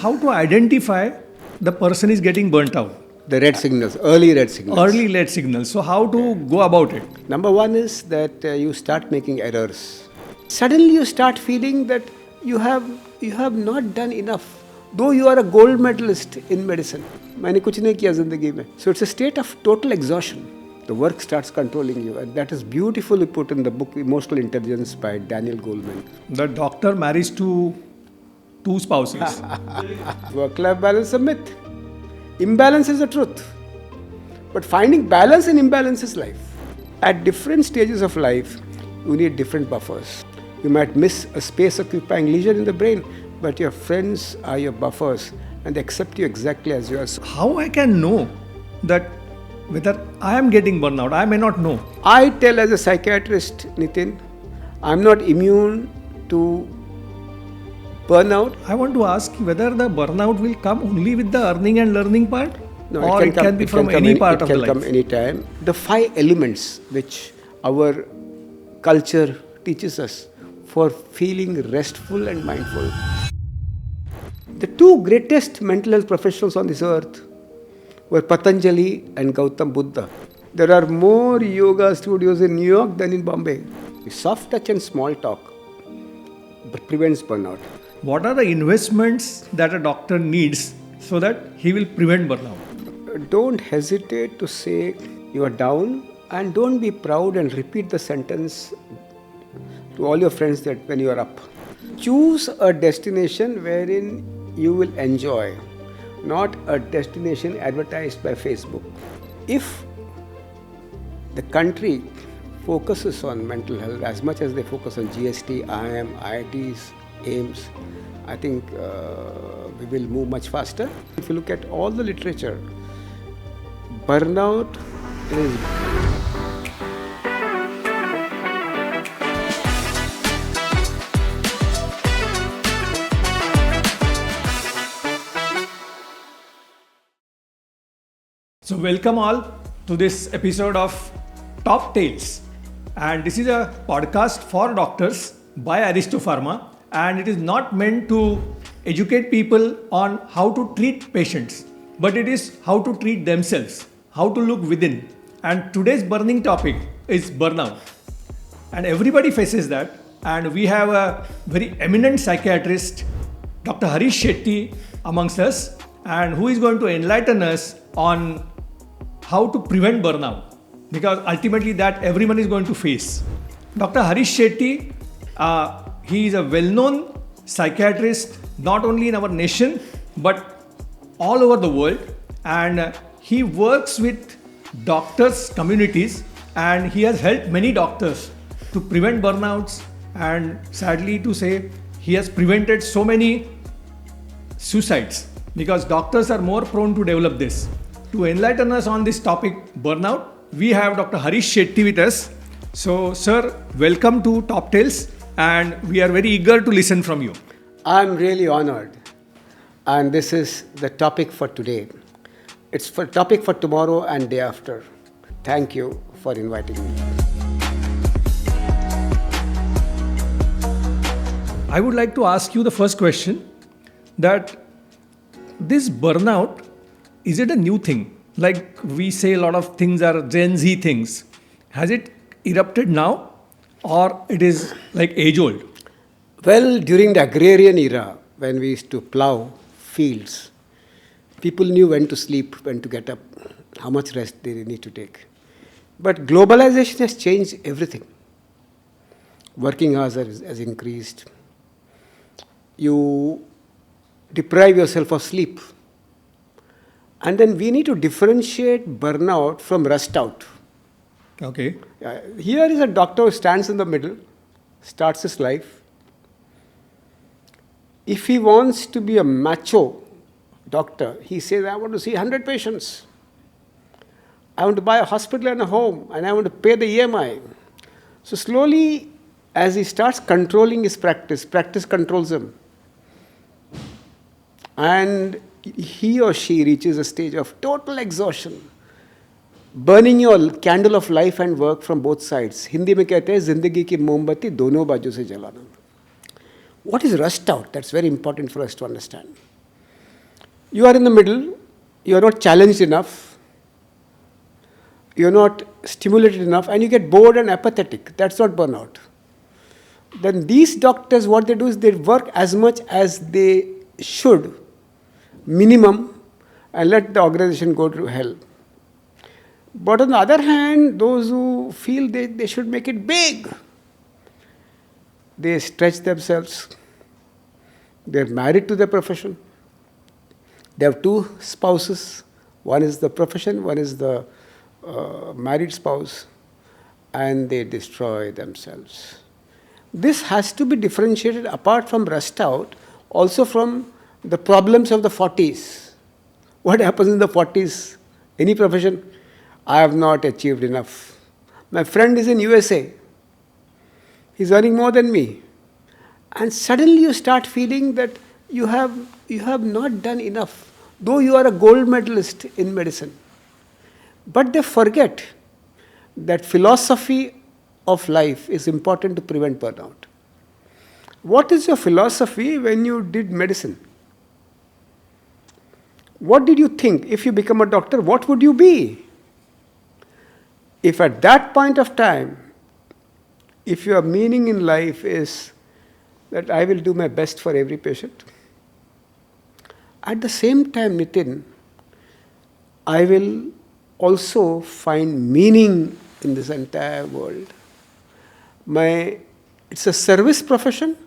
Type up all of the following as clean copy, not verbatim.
how to identify the person is getting burnt out? The red signals, early red signals. Early late signals. So how to go about it? Number one is that you start making errors. Suddenly you start feeling that you have not done enough. Though you are a gold medalist in medicine. मैंने कुछ नहीं किया जिंदगी में. So it's a state of total exhaustion. The work starts controlling you, and that is beautifully put in the book Emotional Intelligence by Daniel Goleman. The doctor marries to two spouses. Work-life balance is a myth. Imbalance is the truth. But finding balance in imbalance is life. At different stages of life, you need different buffers. You might miss a space-occupying lesion in the brain, but your friends are your buffers and they accept you exactly as you are. How I can know that whether I am getting burnout? I may not know. I tell as a psychiatrist, Nitin, I'm not immune to burnout. I want to ask whether the burnout will come only with the earning and learning part, No, or it can be from any part of the life. It can come anytime. The 5 elements which our culture teaches us for feeling restful and mindful. The 2 greatest mental health professionals on this earth were Patanjali and Gautam Buddha. There are more yoga studios in New York than in Bombay. Soft touch and small talk prevents burnout. What are the investments that a doctor needs so that he will prevent burnout? Don't hesitate to say you are down, and don't be proud and repeat the sentence to all your friends that when you are up. Choose a destination wherein you will enjoy, not a destination advertised by Facebook. If the country focuses on mental health as much as they focus on GST, IIM, IITs, AIMS, I think we will move much faster. If you look at all the literature, burnout is So welcome all to this episode of Top Tales, and this is a podcast for doctors by Aristo Pharma, and it is not meant to educate people on how to treat patients, but it is how to treat themselves, how to look within. And today's burning topic is burnout, and everybody faces that, and we have a very eminent psychiatrist, Dr. Harish Shetty, amongst us, and who is going to enlighten us on how to prevent burnout, because ultimately that everyone is going to face. Dr. Harish Shetty, he is a well-known psychiatrist not only in our nation but all over the world, and he works with doctors communities, and he has helped many doctors to prevent burnouts, and sadly to say he has prevented so many suicides because doctors are more prone to develop this. To enlighten us on this topic, burnout, we have Dr. Harish Shetty with us. So, sir, welcome to Top Tales, and we are very eager to listen from you. I'm really honored, and this is the topic for today. It's for topic for tomorrow and day after. Thank you for inviting me. I would like to ask you the first question, that this burnout, is it a new thing? Like we say a lot of things are Gen Z things. Has it erupted now, or it is like age old? Well, during the agrarian era, when we used to plow fields, people knew when to sleep, when to get up, how much rest they need to take. But globalization has changed everything. Working hours has increased. You deprive yourself of sleep. And then we need to differentiate burnout from rust out. Okay. Here is a doctor who stands in the middle, starts his life. If he wants to be a macho doctor, he says, I want to see 100 patients. I want to buy a hospital and a home, and I want to pay the EMI. So slowly, as he starts controlling his practice controls him. And he or she reaches a stage of total exhaustion, burning your candle of life and work from both sides. Hindi में कहते हैं जिंदगी की मोमबत्ती दोनों बाजू से जलाना. What is rust out? That's very important for us to understand. You are in the middle, you are not challenged enough, you are not stimulated enough, and you get bored and apathetic. That's not burnout. Then these doctors, what they do is they work as much as they should, minimum, and let the organization go to hell. But on the other hand, those who feel they should make it big, they stretch themselves. They're married to their profession. They have two spouses. One is the profession, one is the married spouse, and they destroy themselves. This has to be differentiated apart from rust out, also from the problems of the 40s. What happens in the 40s? Any profession? I have not achieved enough. My friend is in USA. He's earning more than me. And suddenly you start feeling that you have not done enough, though you are a gold medalist in medicine. But they forget that philosophy of life is important to prevent burnout. What is your philosophy when you did medicine? What did you think? If you become a doctor, what would you be? If at that point of time, if your meaning in life is that I will do my best for every patient, at the same time, Nitin, I will also find meaning in this entire world. It's a service profession.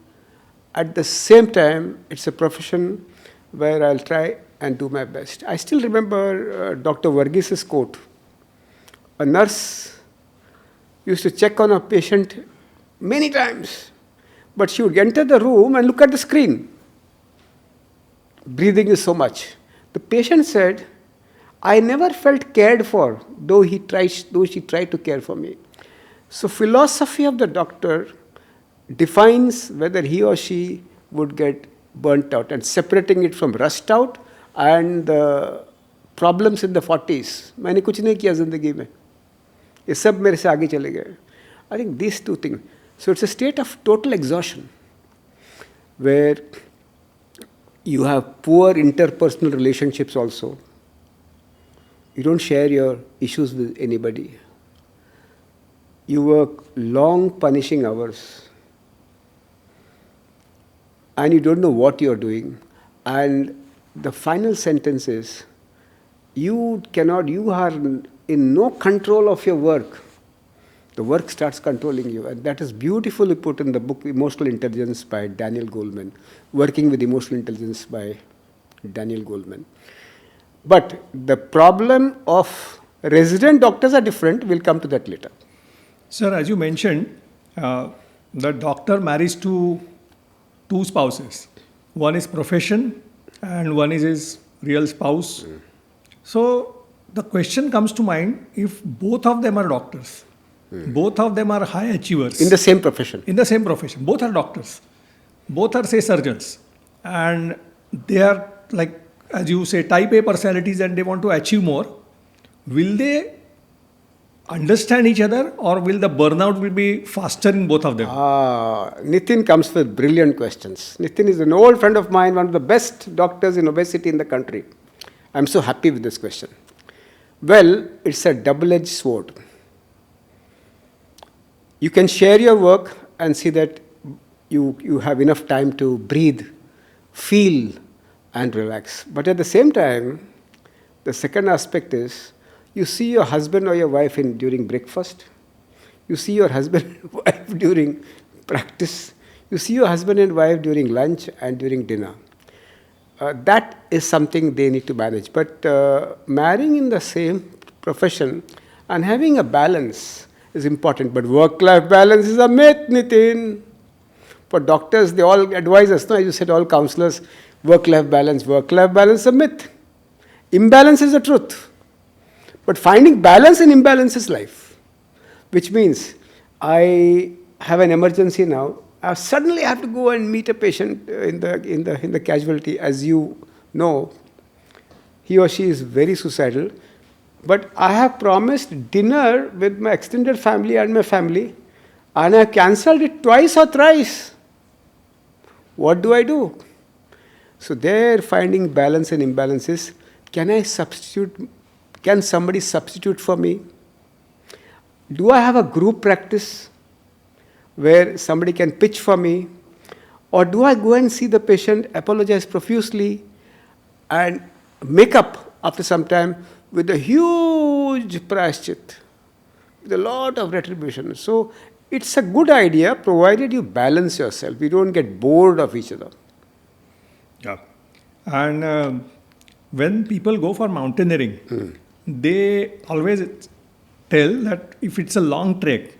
At the same time, it's a profession where I'll try and do my best. I still remember Dr. Varghese' quote. A nurse used to check on a patient many times, but she would enter the room and look at the screen. Breathing is so much. The patient said, I never felt cared for, though she tried to care for me. So philosophy of the doctor defines whether he or she would get burnt out, and separating it from rust out and the problems in the 40s. मैंने कुछ नहीं किया ज़िंदगी में, ये सब मेरे से आगे चले गए. I think these two things. So it's a state of total exhaustion where you have poor interpersonal relationships also. You don't share your issues with anybody. You work long punishing hours. And you don't know what you're doing. And the final sentence is, you are in no control of your work. The work starts controlling you. And that is beautifully put in the book Emotional Intelligence by Daniel Goleman, Working with Emotional Intelligence by Daniel Goleman. But the problem of resident doctors are different. We'll come to that later. Sir, as you mentioned, the doctor marries to two spouses. One is profession and one is his real spouse. So the question comes to mind, if both of them are doctors, both of them are high achievers. In the same profession. In the same profession. Both are doctors. Both are, say, surgeons. And they are, like, as you say, type A personalities and they want to achieve more. Will they understand each other, or will the burnout will be faster in both of them? Nitin comes with brilliant questions. Nitin is an old friend of mine, one of the best doctors in obesity in the country. I'm so happy with this question. Well, it's a double-edged sword. You can share your work and see that you have enough time to breathe, feel, and relax. But at the same time, the second aspect is, you see your husband or your wife during breakfast. You see your husband and wife during practice. You see your husband and wife during lunch and during dinner. That is something they need to manage. But marrying in the same profession and having a balance is important. But work-life balance is a myth, Nitin. For doctors, they all advise us, no? As you said, all counselors, work-life balance is a myth. Imbalance is the truth. But finding balance in imbalance is life. Which means, I have an emergency now. I suddenly have to go and meet a patient in the casualty. As you know, he or she is very suicidal. But I have promised dinner with my extended family and my family, and I have cancelled it twice or thrice. What do? So there finding balance and imbalances, can somebody substitute for me? Do I have a group practice where somebody can pitch for me? Or do I go and see the patient, apologize profusely, and make up after some time with a huge prayashchit, with a lot of retribution? So it's a good idea provided you balance yourself. You don't get bored of each other. Yeah. And when people go for mountaineering, they always tell that if it's a long trek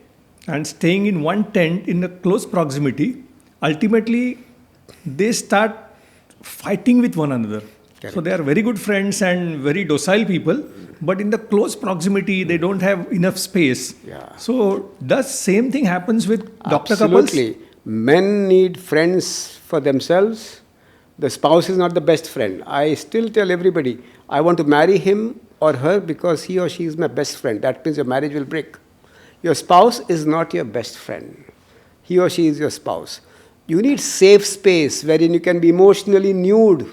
and staying in one tent in a close proximity, ultimately they start fighting with one another. Correct. So they are very good friends and very docile people, but in the close proximity, they don't have enough space. Yeah. So does same thing happens with doctor Absolutely. couples? Men need friends for themselves. The spouse is not the best friend. I still tell everybody, I want to marry him or her because he or she is my best friend. That means your marriage will break. Your spouse is not your best friend. He or she is your spouse. You need safe space wherein you can be emotionally nude.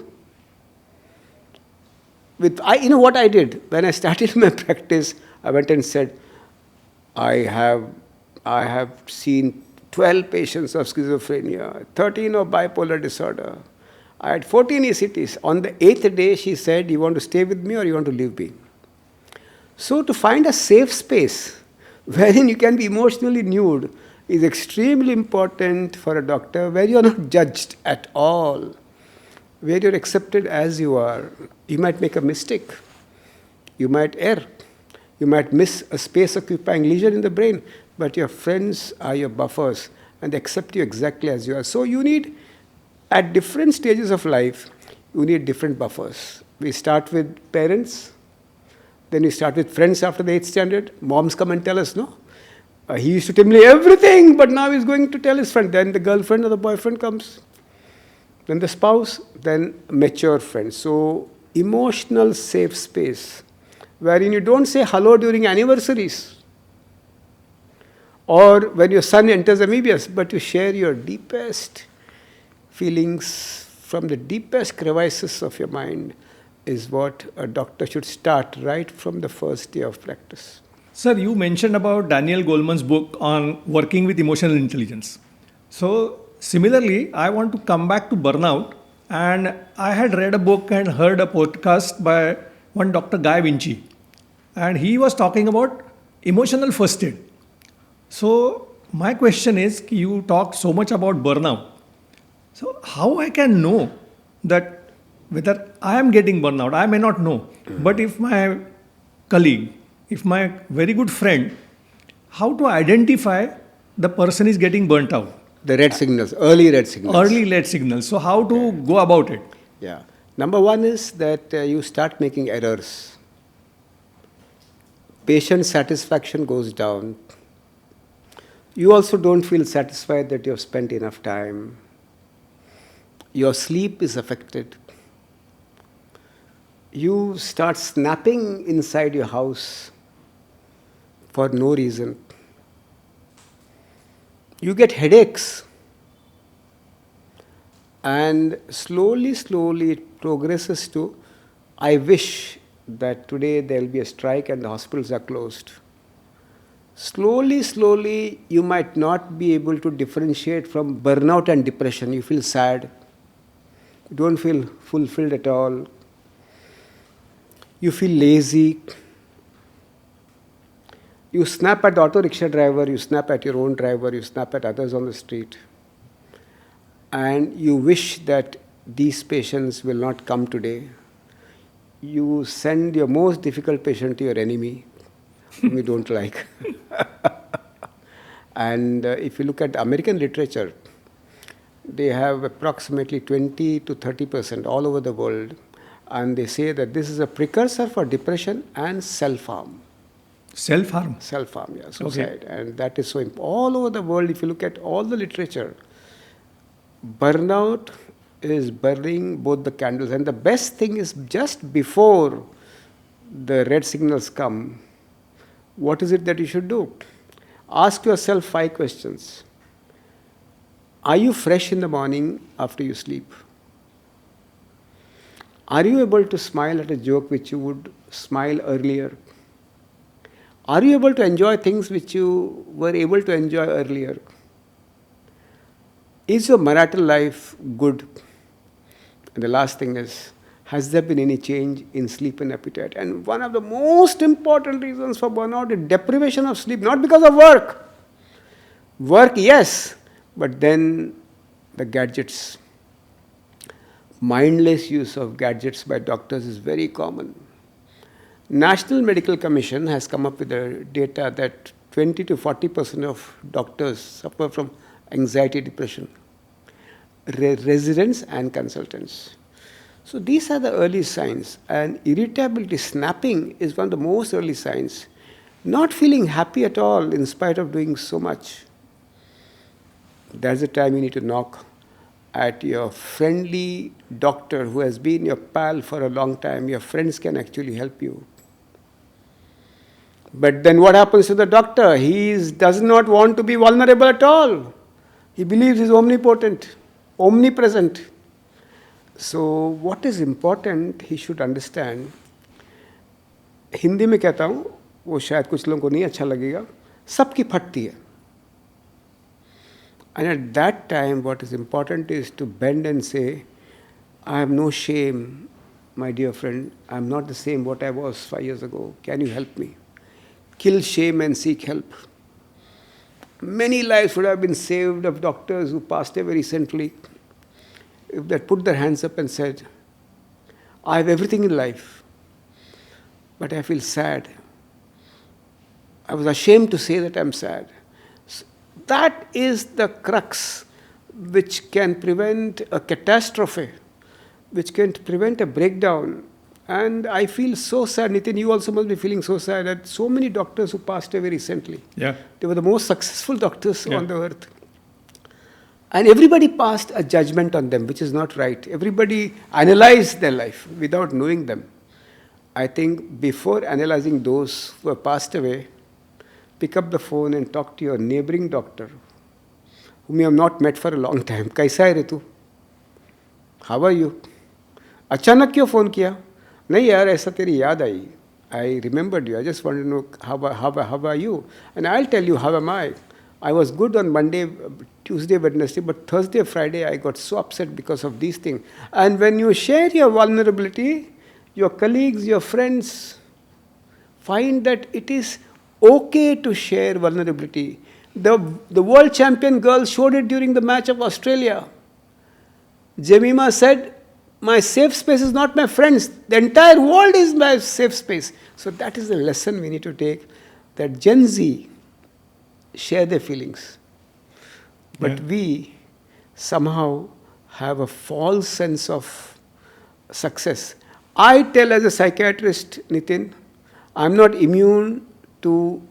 You know what I did? When I started my practice, I went and said, I have seen 12 patients of schizophrenia, 13 of bipolar disorder. I had 14 ECTs. On the 8th day, she said, you want to stay with me or you want to leave me? So to find a safe space wherein you can be emotionally nude is extremely important for a doctor, where you are not judged at all, where you're accepted as you are. You might make a mistake. You might err. You might miss a space occupying lesion in the brain, but your friends are your buffers and they accept you exactly as you are. So you need, at different stages of life, you need different buffers. We start with parents, then we start with friends after the 8th standard. Moms come and tell us, no? He used to tell me everything, but now he's going to tell his friend. Then the girlfriend or the boyfriend comes. Then the spouse, then mature friends. So emotional safe space, wherein you don't say hello during anniversaries or when your son enters MBBS, but you share your deepest feelings from the deepest crevices of your mind is what a doctor should start right from the first day of practice. Sir, you mentioned about Daniel Goleman's book on working with emotional intelligence. So similarly, I want to come back to burnout, and I had read a book and heard a podcast by one Dr. Guy Vinci, and he was talking about emotional first aid. So my question is, you talk so much about burnout. So how I can know that whether I am getting burnout? I may not know, but if my colleague, if my very good friend, how to identify the person is getting burnt out? The red signals, early red signals. Early red signals. So how to go about it? Yeah. Number one is that you start making errors. Patient satisfaction goes down. You also don't feel satisfied that you have spent enough time. Your sleep is affected. You start snapping inside your house for no reason. You get headaches. And slowly it progresses to, I wish that today there will be a strike and the hospitals are closed. Slowly, you might not be able to differentiate from burnout and depression. You feel sad. You don't feel fulfilled at all. You feel lazy. You snap at the auto rickshaw driver, you snap at your own driver, you snap at others on the street. And you wish that these patients will not come today. You send your most difficult patient to your enemy, whom you don't like. And if you look at American literature, they have approximately 20 to 30% all over the world. And they say that this is a precursor for depression and self-harm. Self-harm? Self-harm, yeah, suicide. Okay. And that is so important. All over the world, if you look at all the literature, burnout is burning both the candles. And the best thing is just before the red signals come, what is it that you should do? Ask yourself 5 questions. Are you fresh in the morning after you sleep? Are you able to smile at a joke which you would smile earlier? Are you able to enjoy things which you were able to enjoy earlier? Is your marital life good? And the last thing is, has there been any change in sleep and appetite? And one of the most important reasons for burnout is deprivation of sleep, not because of work. Work, yes, but then the gadgets. Mindless use of gadgets by doctors is very common. National Medical Commission has come up with the data that 20 to 40% of doctors suffer from anxiety, depression, residents and consultants. So these are the early signs, and irritability, snapping is one of the most early signs. Not feeling happy at all in spite of doing so much. That's the time you need to knock at your friendly doctor who has been your pal for a long time. Your friends can actually help you. But then what happens to the doctor? He does not want to be vulnerable at all. He believes he's omnipotent, omnipresent. So what is important, he should understand. Hindi में कहता हूँ, वो शायद कुछ लोगों को नहीं अच्छा लगेगा, सबकी फटती है. And at that time, what is important is to bend and say, I have no shame, my dear friend. I am not the same what I was 5 years ago. Can you help me? Kill shame and seek help. Many lives would have been saved of doctors who passed away recently if they put their hands up and said, I have everything in life, but I feel sad. I was ashamed to say that I'm sad. That is the crux which can prevent a catastrophe, which can prevent a breakdown. And I feel so sad, Nitin, you also must be feeling so sad that so many doctors who passed away recently, they were the most successful doctors on the earth. And everybody passed a judgment on them, which is not right. Everybody analyzed their life without knowing them. I think before analyzing those who have passed away, pick up the phone and talk to your neighboring doctor, whom you have not met for a long time. Kaisa hai re tu? How are you? अचानक क्यों phone किया? नहीं यार, ऐसा तेरी याद आई. I remembered you. I just wanted to know how are you? And I'll tell you how am I. I was good on Monday, Tuesday, Wednesday, but Thursday, Friday, I got so upset because of these things. And when you share your vulnerability, your colleagues, your friends find that it is okay to share vulnerability. The world champion girl showed it during the match of Australia. Jemima said, my safe space is not my friends. The entire world is my safe space. So that is the lesson we need to take, that Gen Z share their feelings. But we somehow have a false sense of success. I tell as a psychiatrist, Nitin, I'm not immune to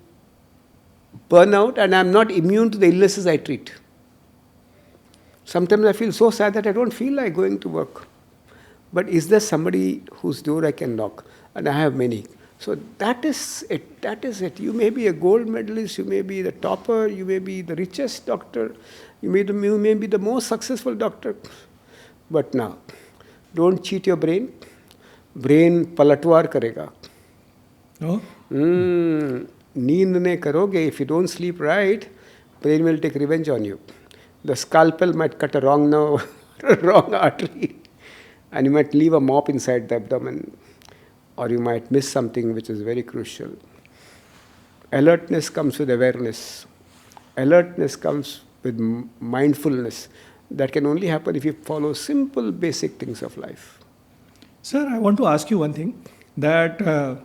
burnout and I'm not immune to the illnesses I treat. Sometimes I feel so sad that I don't feel like going to work. But is there somebody whose door I can knock? And I have many. So that is it. That is it. You may be a gold medalist, you may be the topper, you may be the richest doctor, you may be the most successful doctor. But now, don't cheat your brain. Brain palatwar karega. No? Neend ne karoge. If you don't sleep right, brain will take revenge on you. The scalpel might cut a wrong nerve, wrong artery. And you might leave a mop inside the abdomen, or you might miss something which is very crucial. Alertness comes with awareness. Alertness comes with mindfulness. That can only happen if you follow simple, basic things of life. Sir, I want to ask you one thing. That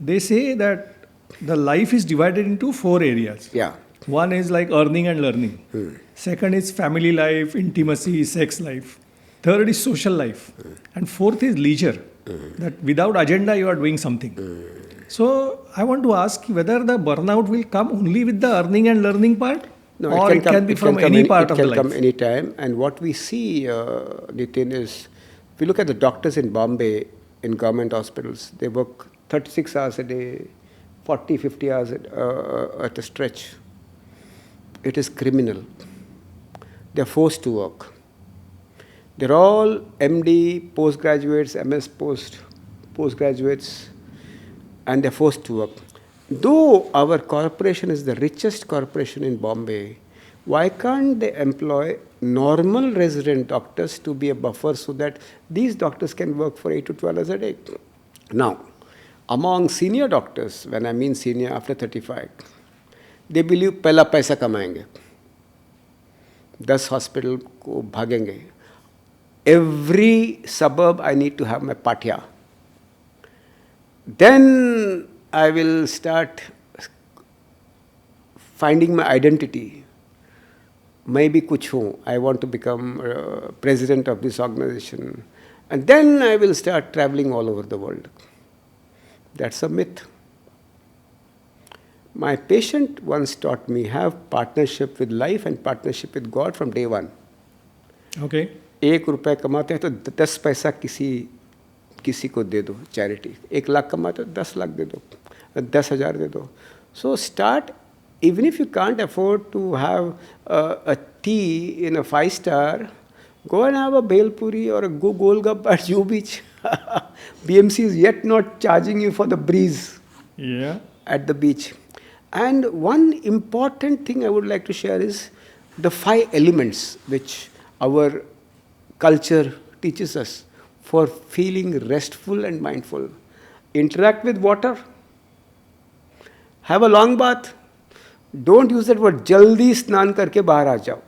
they say that the life is divided into 4 areas. Yeah. One is like earning and learning. Second is family life, intimacy, sex life. Third is social life. And fourth is leisure. That without agenda you are doing something. So I want to ask whether the burnout will come only with the earning and learning part? No, or it can be from any part of the life? It can come any time. And what we see, Nitin, is if you look at the doctors in Bombay, in government hospitals, they work 36 hours a day, 40, 50 hours at a stretch. It is criminal. They are forced to work. They're all MD, postgraduates, MS postgraduates, and they're forced to work. Though our corporation is the richest corporation in Bombay, why can't they employ normal resident doctors to be a buffer so that these doctors can work for 8 to 12 hours a day? Now, among senior doctors, when I mean senior after 35, they believe पहला पैसा कमाएंगे, 10 hospital को भागेंगे. Every suburb I need to have my patya. Then I will start finding my identity. Maybe kuch hu. I want to become president of this organization. And then I will start traveling all over the world. That's a myth. My patient once taught me have partnership with life and partnership with God from day one. Okay. 1 रुपया कमाते हैं तो 10 पैसा किसी को दे दो, charity. 1 lakh कमाते हो 10 लाख दे दो, 10,000 दे दो. So start, even if you can't afford to have a tea in a 5-star, go and have a bhel puri or a golgappa at Juhu Beach. BMC is yet not charging you for the breeze at the beach. And one important thing I would like to share is the 5 elements which our culture teaches us for feeling restful and mindful. Interact with water. Have a long bath. Don't use that word jaldi snan karke bahar aa jao.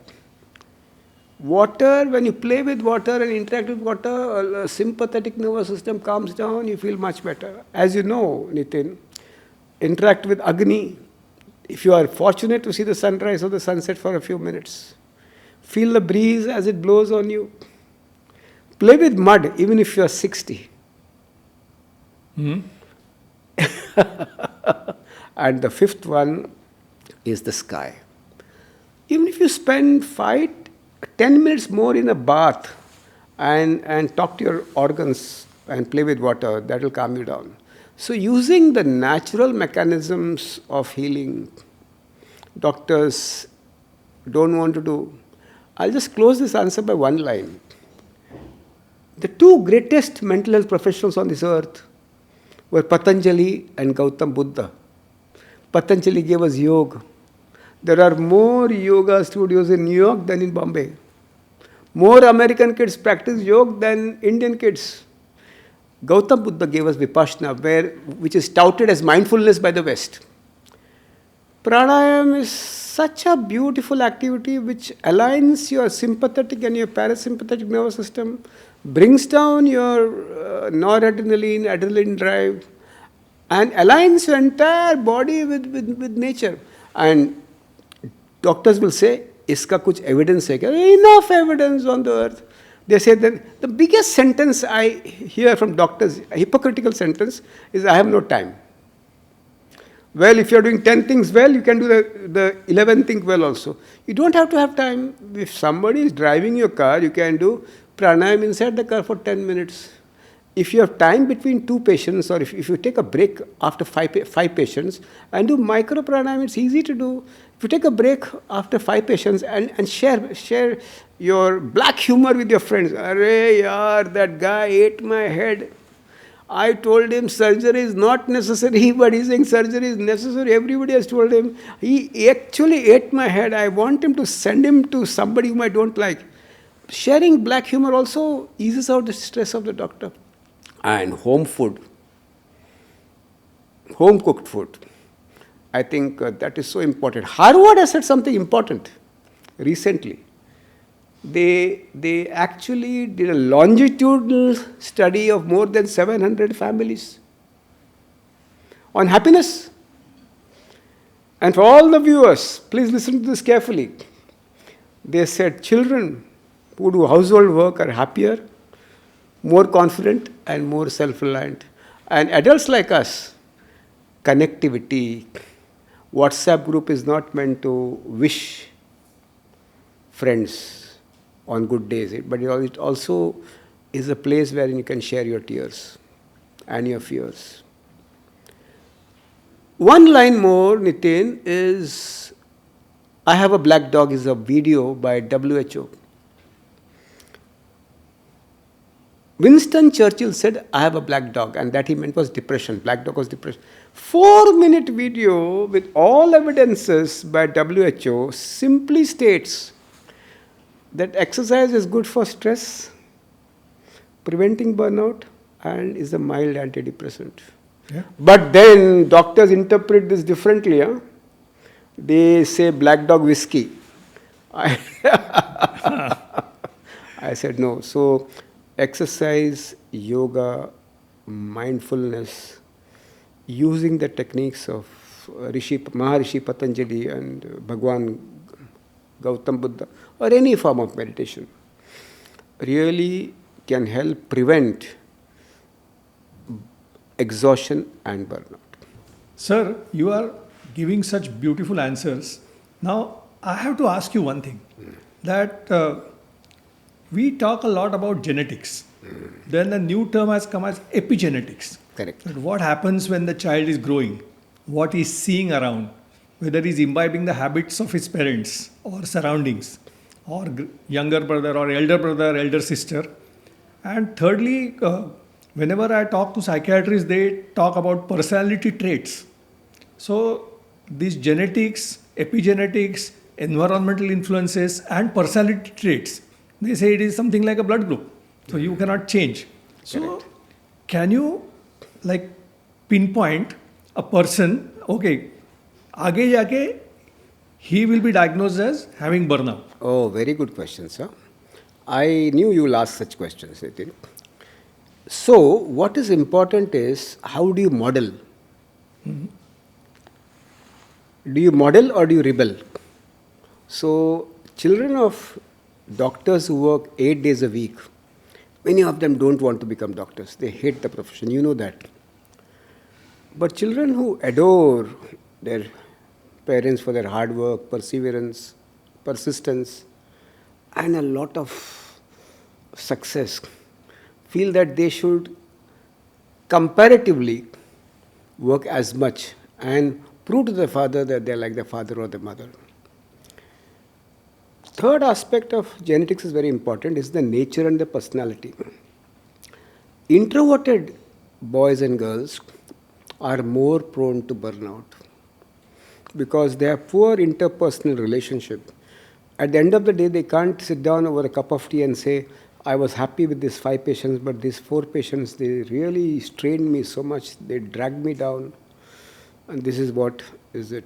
Water, when you play with water and interact with water, sympathetic nervous system calms down, you feel much better. As you know, Nitin, interact with Agni. If you are fortunate to see the sunrise or the sunset for a few minutes, feel the breeze as it blows on you. Play with mud, even if you are 60. And the 5th one is the sky. Even if you spend 10 minutes more in a bath and talk to your organs and play with water, that will calm you down. So using the natural mechanisms of healing, doctors don't want to do. I'll just close this answer by one line. The 2 greatest mental health professionals on this earth were Patanjali and Gautam Buddha. Patanjali gave us yoga. There are more yoga studios in New York than in Bombay. More American kids practice yoga than Indian kids. Gautam Buddha gave us Vipassana, which is touted as mindfulness by the West. Pranayama is such a beautiful activity which aligns your sympathetic and your parasympathetic nervous system, brings down your noradrenaline, adrenaline drive, and aligns your entire body with nature. And doctors will say, iska kuch evidence hai kya? Enough evidence on the earth. They say that the biggest sentence I hear from doctors, a hypocritical sentence, is I have no time. Well, if you're doing 10 things well, you can do the 11th thing well also. You don't have to have time. If somebody is driving your car, you can do pranayam inside the car for 10 minutes. If you have time between 2 patients, or if you take a break after 5 patients and do micro pranayam, it's easy to do. If you take a break after 5 patients and share your black humor with your friends. Arey yaar, that guy ate my head. I told him surgery is not necessary, but he's saying surgery is necessary. Everybody has told him. He actually ate my head. I want him to send him to somebody whom I don't like. Sharing black humor also eases out the stress of the doctor. And home food, home cooked food. I think that is so important. Harvard has said something important recently. They actually did a longitudinal study of more than 700 families on happiness. And for all the viewers, please listen to this carefully. They said children who do household work are happier, more confident, and more self-reliant. And adults like us, connectivity. WhatsApp group is not meant to wish friends on good days, but it also is a place where you can share your tears and your fears. One line more, Nitin, is I Have a Black Dog is a video by WHO. Winston Churchill said, I have a black dog, and that he meant was depression. Black dog was depression. 4-minute video with all evidences by WHO simply states that exercise is good for stress, preventing burnout, and is a mild antidepressant. Yeah. But then doctors interpret this differently. Huh? They say black dog whiskey. I said no. So exercise, yoga, mindfulness, using the techniques of Maharishi Patanjali and Bhagwan Gautam Buddha, or any form of meditation, really can help prevent exhaustion and burnout. Sir, you are giving such beautiful answers. Now, I have to ask you one thing. That we talk a lot about genetics. Then a new term has come as epigenetics. Correct. That what happens when the child is growing, what he's seeing around, whether he's imbibing the habits of his parents or surroundings, or younger brother or elder sister. And thirdly, whenever I talk to psychiatrists, they talk about personality traits. So these genetics, epigenetics, environmental influences, and personality traits, they say it is something like a blood group. So you cannot change. So Correct. can you like pinpoint a person, okay, आगे जाके he will be diagnosed as having burnout? Oh, very good question, sir. I knew you will ask such questions, Nitin. So, what is important is how do you model? Do you model or do you rebel? So, children of doctors who work 8 days a week, many of them don't want to become doctors. They hate the profession. You know that. But children who adore their parents for their hard work, perseverance, persistence, and a lot of success, feel that they should comparatively work as much and prove to the father that they're like the father or the mother. Third aspect of genetics is very important, is the nature and the personality. Introverted boys and girls are more prone to burnout because they have poor interpersonal relationship. At the end of the day, they can't sit down over a cup of tea and say, I was happy with these 5 patients, but these 4 patients, they really strained me so much, they dragged me down. And this is what is it.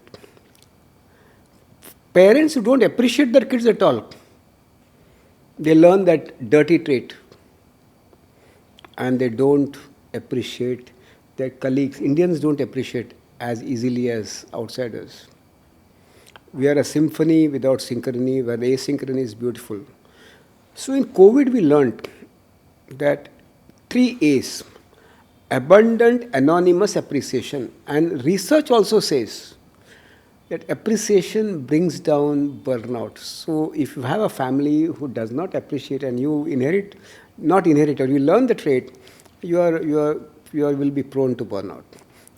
Parents who don't appreciate their kids at all, they learn that dirty trait. And they don't appreciate their colleagues. Indians don't appreciate as easily as outsiders. We are a symphony without synchrony, where the asynchrony is beautiful. So in COVID, we learned that 3 A's: abundant, anonymous appreciation. And research also says that appreciation brings down burnout. So if you have a family who does not appreciate and you or you learn the trait, you will be prone to burnout.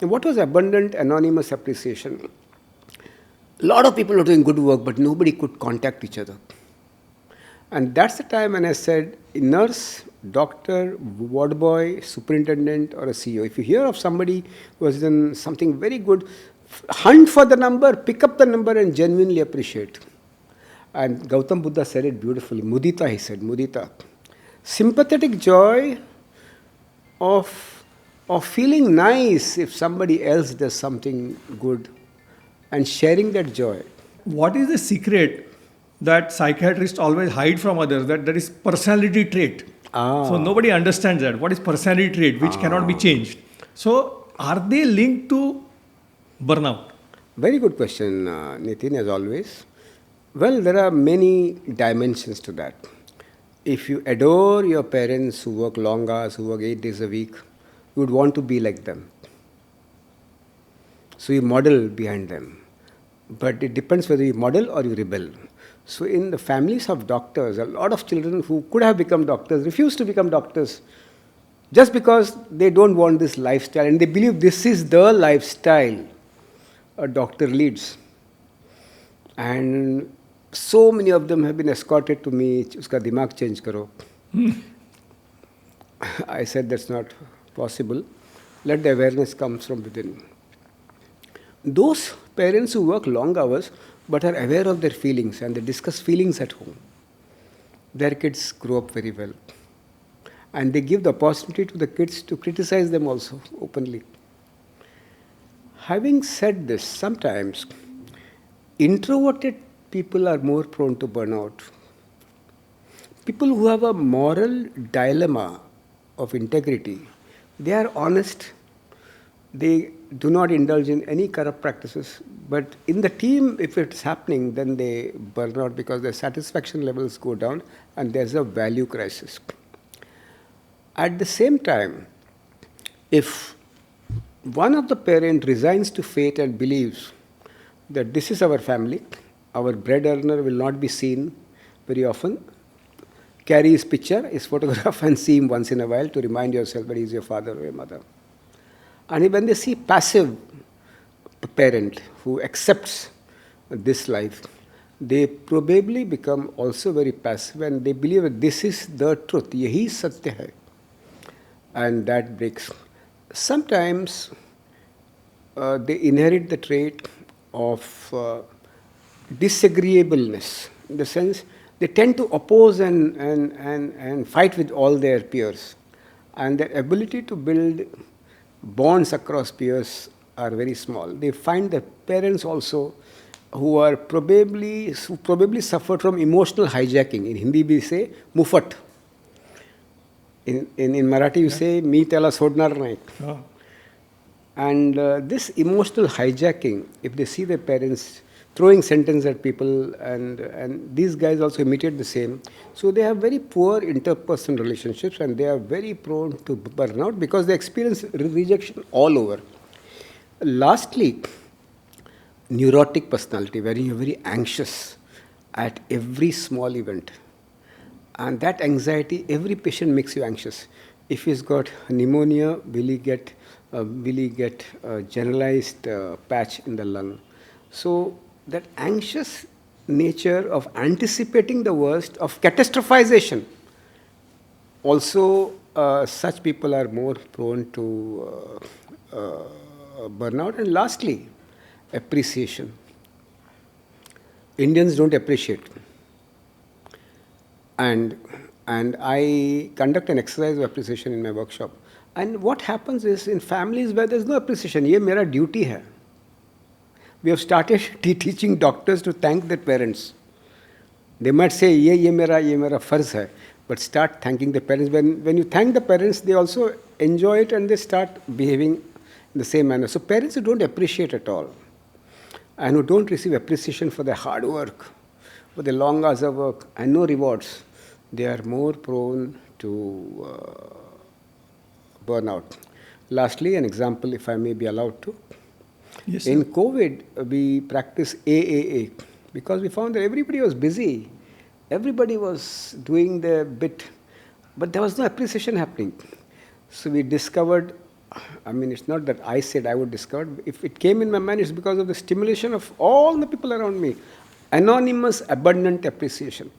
And what was abundant, anonymous appreciation? A lot of people are doing good work, but nobody could contact each other. And that's the time when I said, a nurse, doctor, ward boy, superintendent, or a CEO, if you hear of somebody who has done something very good, hunt for the number, pick up the number, and genuinely appreciate. And Gautam Buddha said it beautifully. Mudita, he said, mudita. Sympathetic joy of feeling nice if somebody else does something good and sharing that joy. What is the secret that psychiatrists always hide from others? That is personality trait. So nobody understands that. What is personality trait which cannot be changed? So are they linked to burnout? Very good question, Nitin, as always. Well, there are many dimensions to that. If you adore your parents who work long hours, who work 8 days a week, you would want to be like them. So you model behind them. But it depends whether you model or you rebel. So in the families of doctors, a lot of children who could have become doctors refuse to become doctors just because they don't want this lifestyle and they believe this is the lifestyle a doctor leads. And so many of them have been escorted to me, uska dimag change karo. I said that's not possible. Let the awareness come from within. Those parents who work long hours but are aware of their feelings and they discuss feelings at home, their kids grow up very well. And they give the opportunity to the kids to criticize them also openly. Having said this, sometimes introverted people are more prone to burnout. People who have a moral dilemma of integrity, they are honest, they do not indulge in any corrupt practices, but in the team, if it's happening, then they burn out because their satisfaction levels go down and there's a value crisis. At the same time, if one of the parents resigns to fate and believes that this is our family, our bread earner will not be seen very often, carry his picture, his photograph, and see him once in a while to remind yourself that he's your father or your mother. And when they see passive parent who accepts this life, they probably become also very passive and they believe that this is the truth, yahi satya hai. And that breaks. Sometimes they inherit the trait of disagreeableness, in the sense they tend to oppose and fight with all their peers. And their ability to build bonds across peers are very small. They find that parents also who probably suffered from emotional hijacking. In Hindi we say mufat. In Marathi you say me tela sodnar nahi. Oh. And this emotional hijacking, if they see their parents throwing sentences at people, and these guys also imitate the same, so they have very poor interpersonal relationships and they are very prone to burnout because they experience rejection all over. Lastly, neurotic personality, wherein you're very anxious at every small event. And that anxiety, every patient makes you anxious. If he's got pneumonia, will he get a generalized patch in the lung? So that anxious nature of anticipating the worst, of catastrophization, also such people are more prone to burnout. And lastly, appreciation. Indians don't appreciate. And I conduct an exercise of appreciation in my workshop. And what happens is, in families where there's no appreciation, ye mera duty hai. We have started teaching doctors to thank their parents. They might say, ye mera farz hai. But start thanking the parents. When you thank the parents, they also enjoy it and they start behaving in the same manner. So parents who don't appreciate at all and who don't receive appreciation for their hard work, for their long hours of work and no rewards, they are more prone to burnout. Lastly, an example, if I may be allowed to. Yes, sir. In COVID, we practiced AAA because we found that everybody was busy. Everybody was doing their bit, but there was no appreciation happening. So we discovered, I mean, it's not that I said I would discover. If it came in my mind, it's because of the stimulation of all the people around me. Anonymous, abundant appreciation.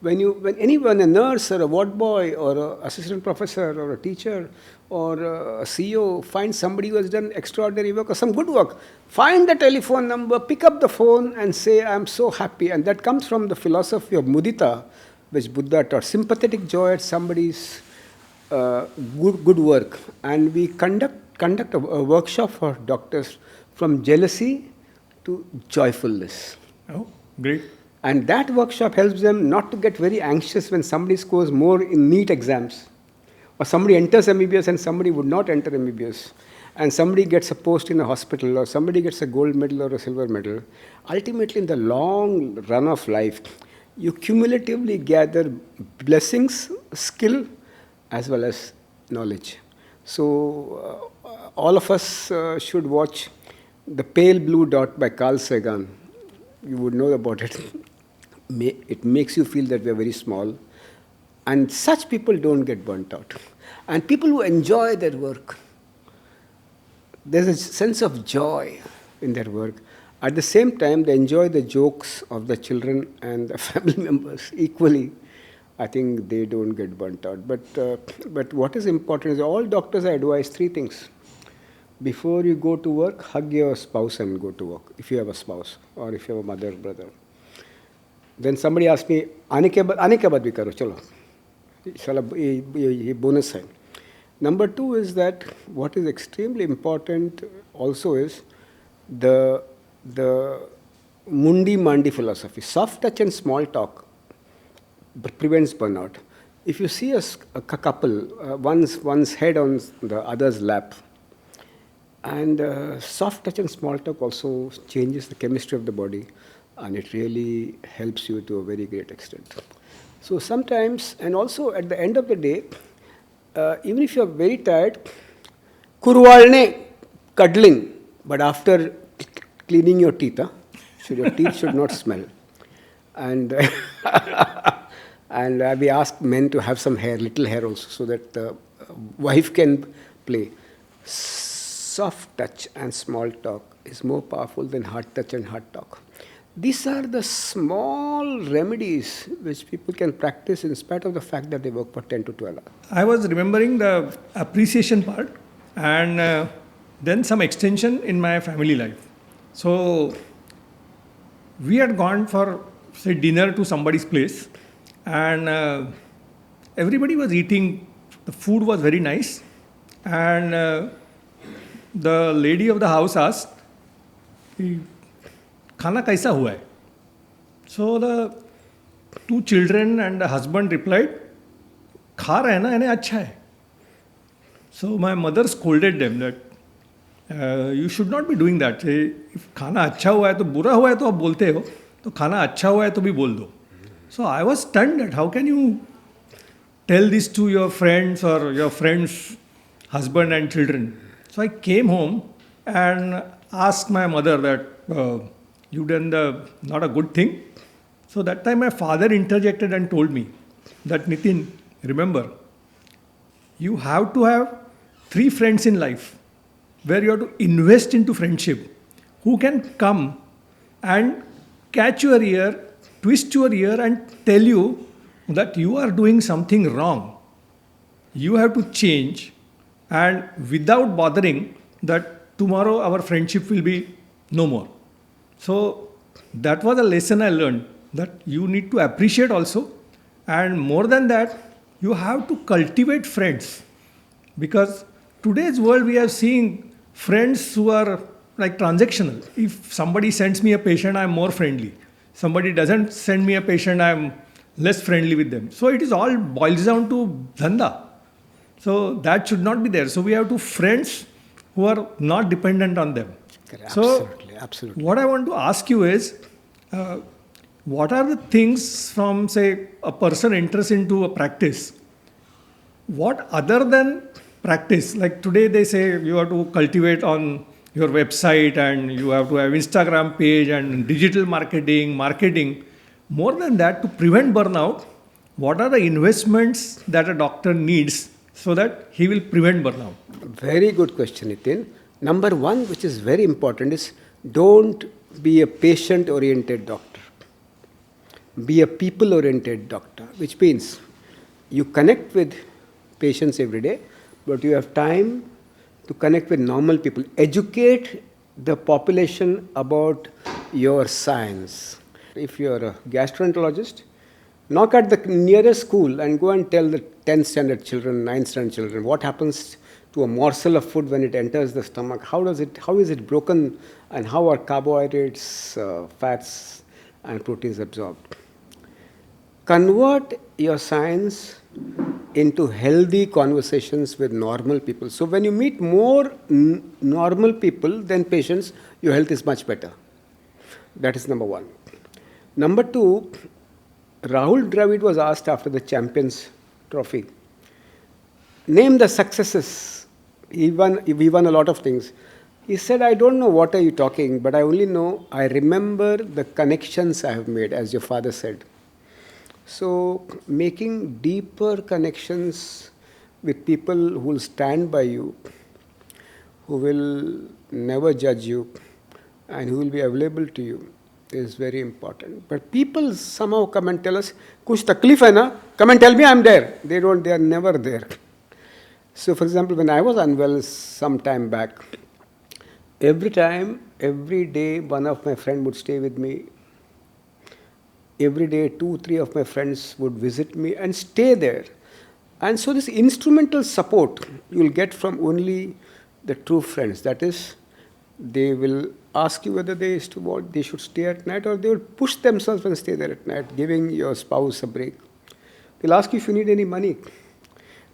When anyone, a nurse or a ward boy or an assistant professor or a teacher or a CEO finds somebody who has done extraordinary work or some good work, find the telephone number, pick up the phone and say, I'm so happy. And that comes from the philosophy of mudita, which Buddha taught, sympathetic joy at somebody's good work. And we conduct a workshop for doctors from jealousy to joyfulness. Oh, great. And that workshop helps them not to get very anxious when somebody scores more in NEET exams. Or somebody enters MBBS and somebody would not enter MBBS. And somebody gets a post in a hospital or somebody gets a gold medal or a silver medal. Ultimately, in the long run of life, you cumulatively gather blessings, skill, as well as knowledge. So all of us should watch The Pale Blue Dot by Carl Sagan. You would know about it. It makes you feel that we are very small. And such people don't get burnt out. And people who enjoy their work, there's a sense of joy in their work. At the same time, they enjoy the jokes of the children and the family members equally. I think they don't get burnt out. But what is important is all doctors advise three things. Before you go to work, hug your spouse and go to work, if you have a spouse or if you have a mother, brother. Then somebody asked me, आने के बाद भी करो, चलो. साला ये bonus है. Number two is that what is extremely important also is the Mundi Mandi philosophy. Soft touch and small talk prevents burnout. If you see a couple, one's head on the other's lap, and soft touch and small talk also changes the chemistry of the body, and it really helps you to a very great extent. So sometimes, and also at the end of the day, even if you are very tired, kurvalne, cuddling, but after cleaning your teeth, so your teeth should not smell. And and we ask men to have some hair, little hair also, so that the wife can play. Soft touch and small talk is more powerful than hard touch and hard talk. These are the small remedies which people can practice in spite of the fact that they work for 10 to 12 hours. I was remembering the appreciation part and then some extension in my family life. So we had gone for, say, dinner to somebody's place, and everybody was eating. The food was very nice, and the lady of the house asked, खाना कैसा हुआ है? So the two children and the husband replied, खा रहे हैं ना, यानी अच्छा है. So my mother scolded them that you should not be doing that. If खाना अच्छा हुआ है तो बुरा हुआ है तो आप बोलते हो, तो खाना अच्छा हुआ है तो भी बोल दो. So I was stunned that how can you tell this to your friends or your friends' husband and children. So I came home and asked my mother that you done not a good thing. So that time my father interjected and told me that Nitin, remember, you have to have 3 friends in life where you have to invest into friendship, who can come and catch your ear, twist your ear and tell you that you are doing something wrong. You have to change, and without bothering that tomorrow our friendship will be no more. So that was a lesson I learned, that you need to appreciate also, and more than that, you have to cultivate friends, because today's world we are seeing friends who are like transactional. If somebody sends me a patient, I am more friendly. Somebody doesn't send me a patient, I am less friendly with them. So it is all boils down to dhanda. So that should not be there. So we have to friends who are not dependent on them. So Absolutely. what I want to ask you is, what are the things from, say, a person enters into a practice? What other than practice? Like today they say you have to cultivate on your website and you have to have Instagram page and digital marketing. More than that, to prevent burnout, what are the investments that a doctor needs so that he will prevent burnout? Very good question, Nitin. Number one, which is very important, is don't be a patient-oriented doctor. Be a people-oriented doctor, which means you connect with patients every day, but you have time to connect with normal people. Educate the population about your science. If you are a gastroenterologist, knock at the nearest school and go and tell the 10th standard children, 9th standard children, what happens to a morsel of food when it enters the stomach, how is it broken, and how are carbohydrates, fats and proteins absorbed. Convert your science into healthy conversations with normal people. So when you meet more normal people than patients, your health is much better. That is number one. Number two, Rahul Dravid was asked after the Champions Trophy, name the successes. We won a lot of things. He said, I don't know what are you talking, but I only know, I remember the connections I have made, as your father said. So making deeper connections with people who will stand by you, who will never judge you, and who will be available to you, is very important. But people somehow come and tell us, "Kuch taklif hai na? Come and tell me I'm there." They don't. They are never there. So, for example, when I was unwell some time back, every day, one of my friends would stay with me. Every day, 2, 3 of my friends would visit me and stay there. And so this instrumental support you will get from only the true friends. That is, they will ask you whether they should stay at night, or they will push themselves and stay there at night, giving your spouse a break. They'll ask you if you need any money.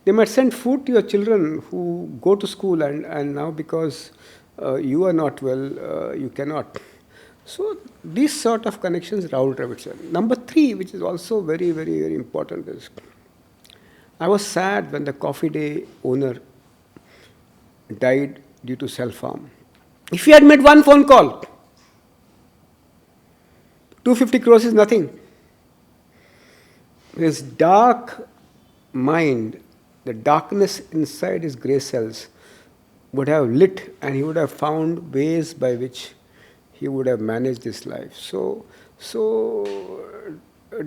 They might send food to your children who go to school, and now because you are not well, you cannot. So these sort of connections, Rahul Dravid sir. Number 3, which is also very, very, very important, is I was sad when the Coffee Day owner died due to self-harm. If he had made one phone call, 250 crores is nothing. His dark mind, the darkness inside his grey cells would have lit, and he would have found ways by which he would have managed his life. So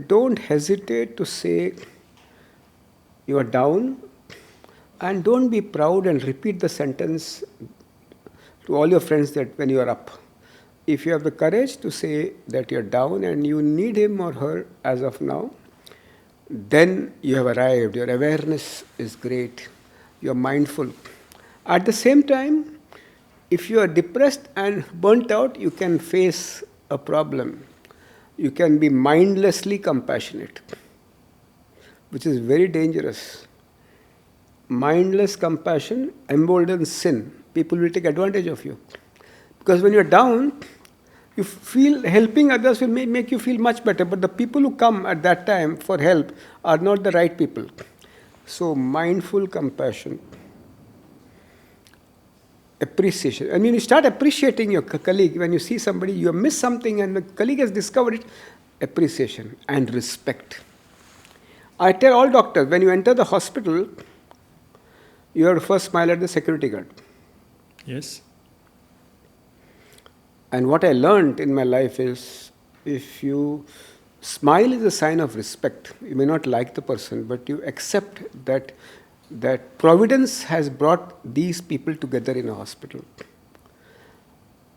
don't hesitate to say you are down, and don't be proud and repeat the sentence to all your friends that when you are up. If you have the courage to say that you are down and you need him or her as of now, then you have arrived. Your awareness is great. You are mindful. At the same time, if you are depressed and burnt out, you can face a problem. You can be mindlessly compassionate, which is very dangerous. Mindless compassion emboldens sin. People will take advantage of you. Because when you're down, you feel helping others will make you feel much better. But the people who come at that time for help are not the right people. So mindful compassion. Appreciation. And when you start appreciating your colleague, when you see somebody, you have missed something and the colleague has discovered it, appreciation and respect. I tell all doctors, when you enter the hospital, you have to first smile at the security guard. Yes. And what I learned in my life is, if you smile is a sign of respect. You may not like the person, but you accept that providence has brought these people together in a hospital.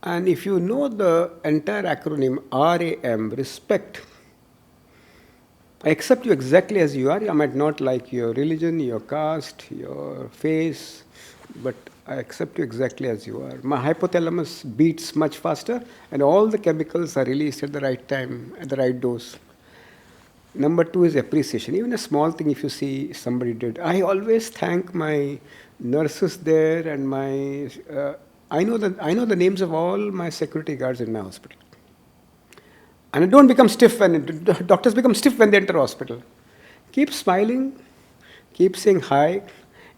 And if you know the entire acronym RAM, respect, I accept you exactly as you are. I might not like your religion, your caste, your face, but I accept you exactly as you are. My hypothalamus beats much faster, and all the chemicals are released at the right time, at the right dose. Number 2 is appreciation. Even a small thing, if you see somebody did. I always thank my nurses there, and my I know the names of all my security guards in my hospital. And I don't become stiff doctors become stiff when they enter hospital. Keep smiling, keep saying hi.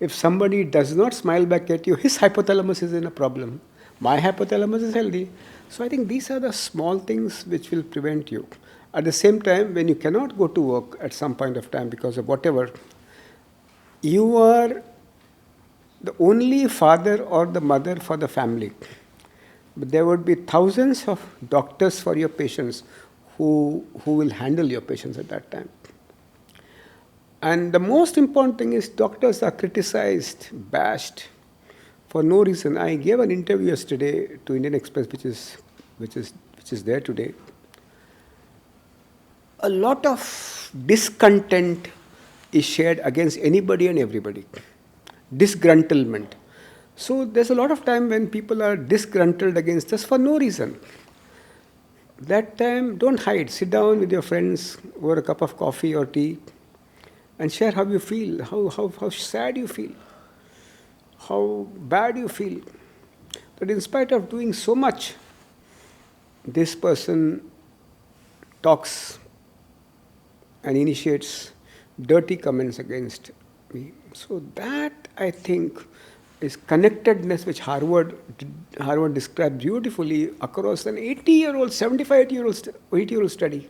If somebody does not smile back at you, his hypothalamus is in a problem. My hypothalamus is healthy. So I think these are the small things which will prevent you. At the same time, when you cannot go to work at some point of time because of whatever, you are the only father or the mother for the family. But there would be thousands of doctors for your patients who will handle your patients at that time. And the most important thing is doctors are criticized, bashed for no reason. I gave an interview yesterday to Indian Express, which is there today. A lot of discontent is shared against anybody and everybody. Disgruntlement. So there's a lot of time when people are disgruntled against us for no reason. That time, don't hide. Sit down with your friends over a cup of coffee or tea and share how you feel, how sad you feel, how bad you feel. That in spite of doing so much, this person talks and initiates dirty comments against me. So that, I think, is connectedness, which Harvard described beautifully across an 80-year-old, 75-80-year-old study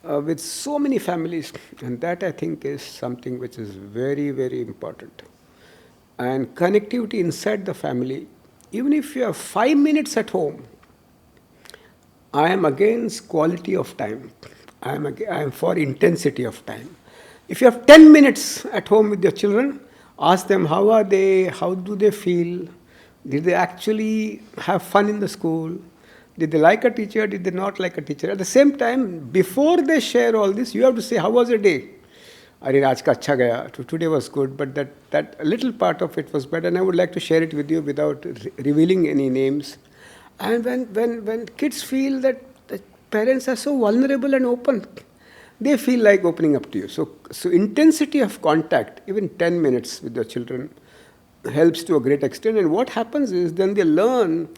with so many families. And that, I think, is something which is very, very important. And connectivity inside the family, even if you have 5 minutes at home, I am against quality of time. I am for intensity of time. If you have 10 minutes at home with your children, ask them how are they, how do they feel, did they actually have fun in the school, did they like a teacher, did they not like a teacher. At the same time, before they share all this, you have to say, how was your day? अरे आज का अच्छा गया, today was good, but that a little part of it was bad, and I would like to share it with you without revealing any names. And when kids feel that the parents are so vulnerable and open, they feel like opening up to you. So intensity of contact, even 10 minutes with your children, helps to a great extent. And what happens is then they learn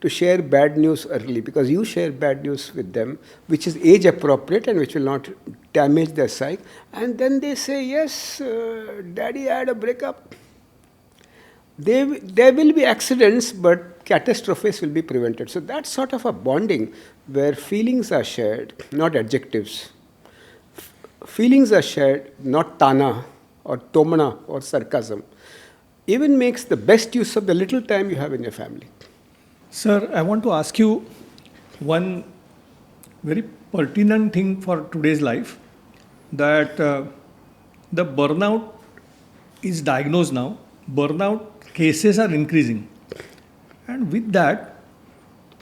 to share bad news early, because you share bad news with them, which is age appropriate and which will not damage their psyche. And then they say, yes, daddy had a breakup. There will be accidents, but catastrophes will be prevented. So that's sort of a bonding where feelings are shared, not adjectives. Feelings are shared, not tana or tomana or sarcasm. Even makes the best use of the little time you have in your family. Sir, I want to ask you one very pertinent thing for today's life, that the burnout is diagnosed now. Burnout cases are increasing. And with that,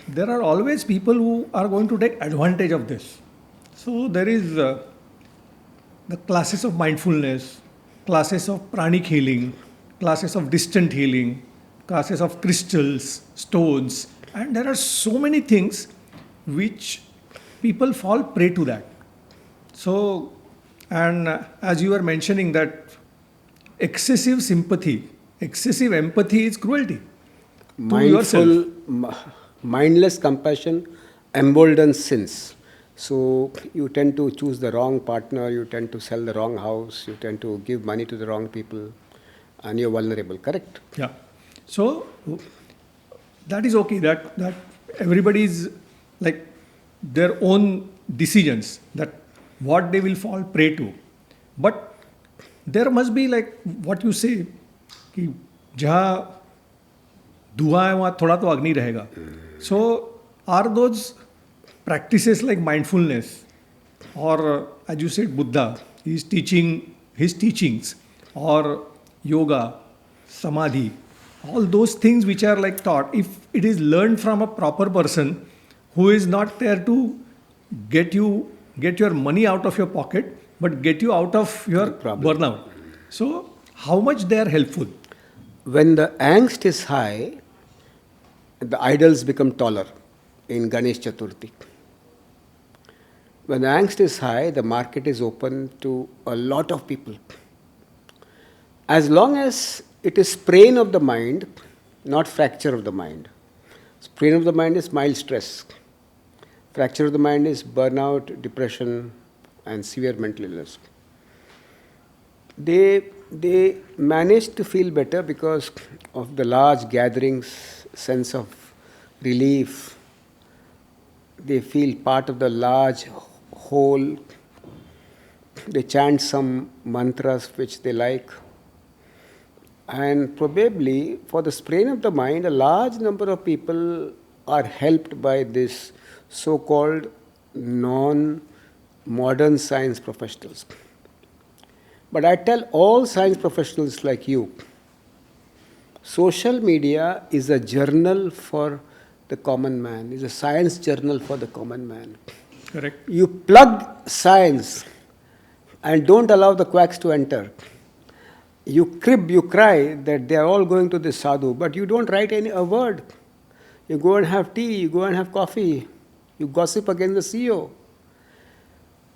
there are always people who are going to take advantage of this. So there is the classes of mindfulness, classes of pranic healing, classes of distant healing, classes of crystals, stones, and there are so many things which people fall prey to that. So, and as you were mentioning that excessive sympathy, excessive empathy is cruelty to yourself. Mindless compassion emboldens sins. So you tend to choose the wrong partner, you tend to sell the wrong house, you tend to give money to the wrong people, and you're vulnerable, correct? Yeah. So that is okay, that everybody's like their own decisions, that what they will fall prey to. But there must be, like what you say, कि जहाँ धुआं है वहाँ थोड़ा तो अग्नि रहेगा. So are those practices like mindfulness, or as you said, Buddha, his teachings, or yoga, samadhi, all those things which are like taught, if it is learned from a proper person who is not there to get your money out of your pocket, but get you out of your burnout. So how much they are helpful? When the angst is high, the idols become taller in Ganesh Chaturthi. When the angst is high, the market is open to a lot of people. As long as it is sprain of the mind, not fracture of the mind. Sprain of the mind is mild stress. Fracture of the mind is burnout, depression, and severe mental illness. They manage to feel better because of the large gatherings, sense of relief. They feel part of the large whole. They chant some mantras which they like. And probably for the sprain of the mind, a large number of people are helped by this so-called non-modern science professionals. But I tell all science professionals like you, social media is a journal for the common man, is a science journal for the common man. Correct. You plug science and don't allow the quacks to enter. You crib, you cry that they are all going to this sadhu, but you don't write a word. You go and have tea, you go and have coffee, you gossip against the CEO.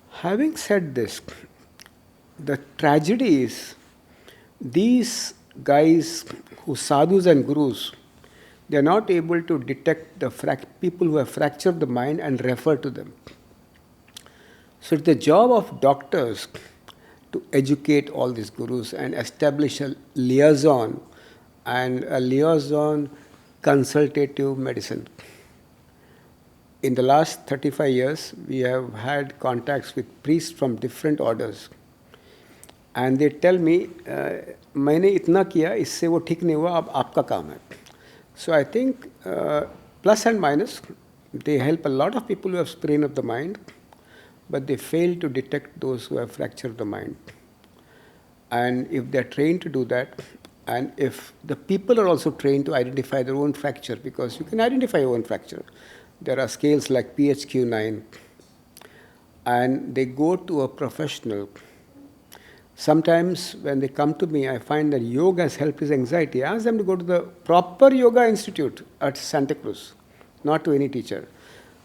Having said this, the tragedy is these guys who sadhus and gurus, they are not able to detect the people who have fractured the mind and refer to them. So it's the job of doctors to educate all these gurus and establish a liaison consultative medicine. In the last 35 years, we have had contacts with priests from different orders. And they tell me, मैंने इतना किया, इससे वो ठीक नहीं हुआ, अब आपका काम है. So I think plus and minus, They help a lot of people who have sprain of the mind, but they fail to detect those who have fracture of the mind. And if they're trained to do that, and if the people are also trained to identify their own fracture, because you can identify your own fracture. There are scales like PHQ-9, and they go to a professional. Sometimes when they come to me, I find that yoga has helped his anxiety. I ask them to go to the proper yoga institute at Santa Cruz, not to any teacher.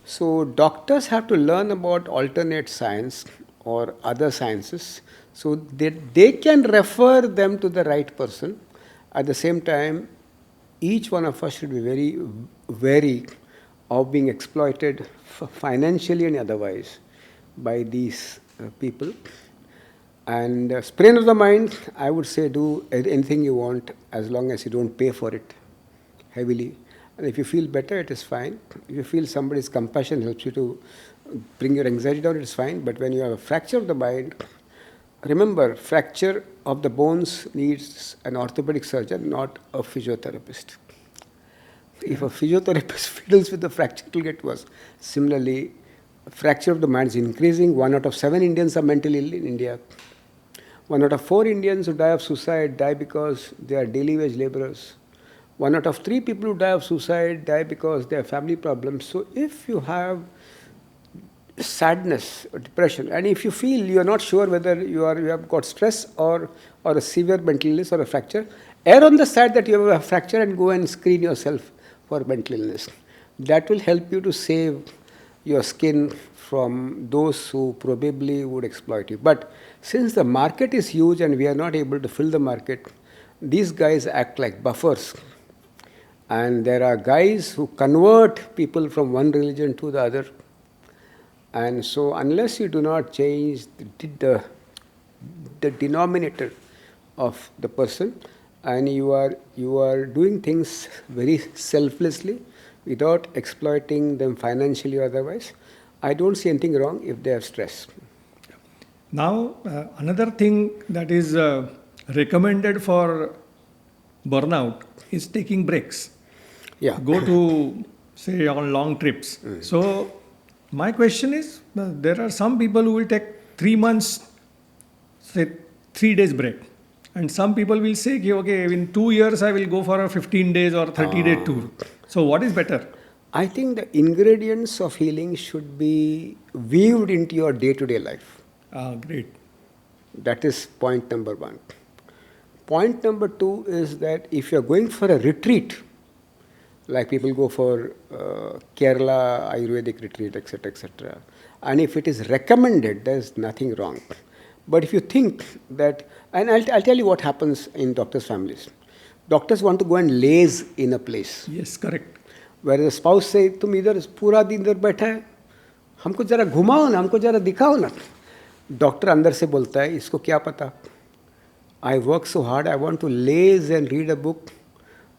So doctors have to learn about alternate science or other sciences so that they can refer them to the right person. At the same time, each one of us should be very wary of being exploited financially and otherwise by these people. And sprain of the mind, I would say do anything you want as long as you don't pay for it heavily. And if you feel better, it is fine. If you feel somebody's compassion helps you to bring your anxiety down, it is fine. But when you have a fracture of the mind, remember, fracture of the bones needs an orthopedic surgeon, not a physiotherapist. If a physiotherapist fiddles with the fracture, it will get worse. Similarly, fracture of the mind is increasing. 1 out of 7 Indians are mentally ill in India. 1 out of 4 Indians who die of suicide die because they are daily wage laborers. 1 out of 3 people who die of suicide die because they have family problems. So if you have sadness or depression, and if you feel you are not sure whether you have got stress or a severe mental illness or a fracture, err on the side that you have a fracture and go and screen yourself for mental illness. That will help you to save your skin from those who probably would exploit you. But since the market is huge and we are not able to fill the market, these guys act like buffers. And there are guys who convert people from one religion to the other. And so unless you do not change the denominator of the person, and you are doing things very selflessly without exploiting them financially or otherwise, I don't see anything wrong if they have stress. Now, another thing that is recommended for burnout is taking breaks. Yeah. Go to, say, on long trips. So, my question is, there are some people who will take 3 months, say 3 days break. And some people will say, okay, in 2 years I will go for a 15 days or 30-day tour. So what is better? I think the ingredients of healing should be weaved into your day-to-day life. Great. That is point number 1. Point number 2 is that if you're going for a retreat, like people go for Kerala Ayurvedic retreat, etc., etc., and if it is recommended, there's nothing wrong. But if you think that, and I'll tell you what happens in doctors' families. Doctors want to go and laze in a place. Yes, correct. Whereas the spouse say, तुम इधर पूरा दिन इधर बैठा है, हमको जरा घुमाओ ना, हमको जरा दिखाओ ना. Doctor अंदर से बोलता है, इसको क्या पता? I work so hard, I want to laze and read a book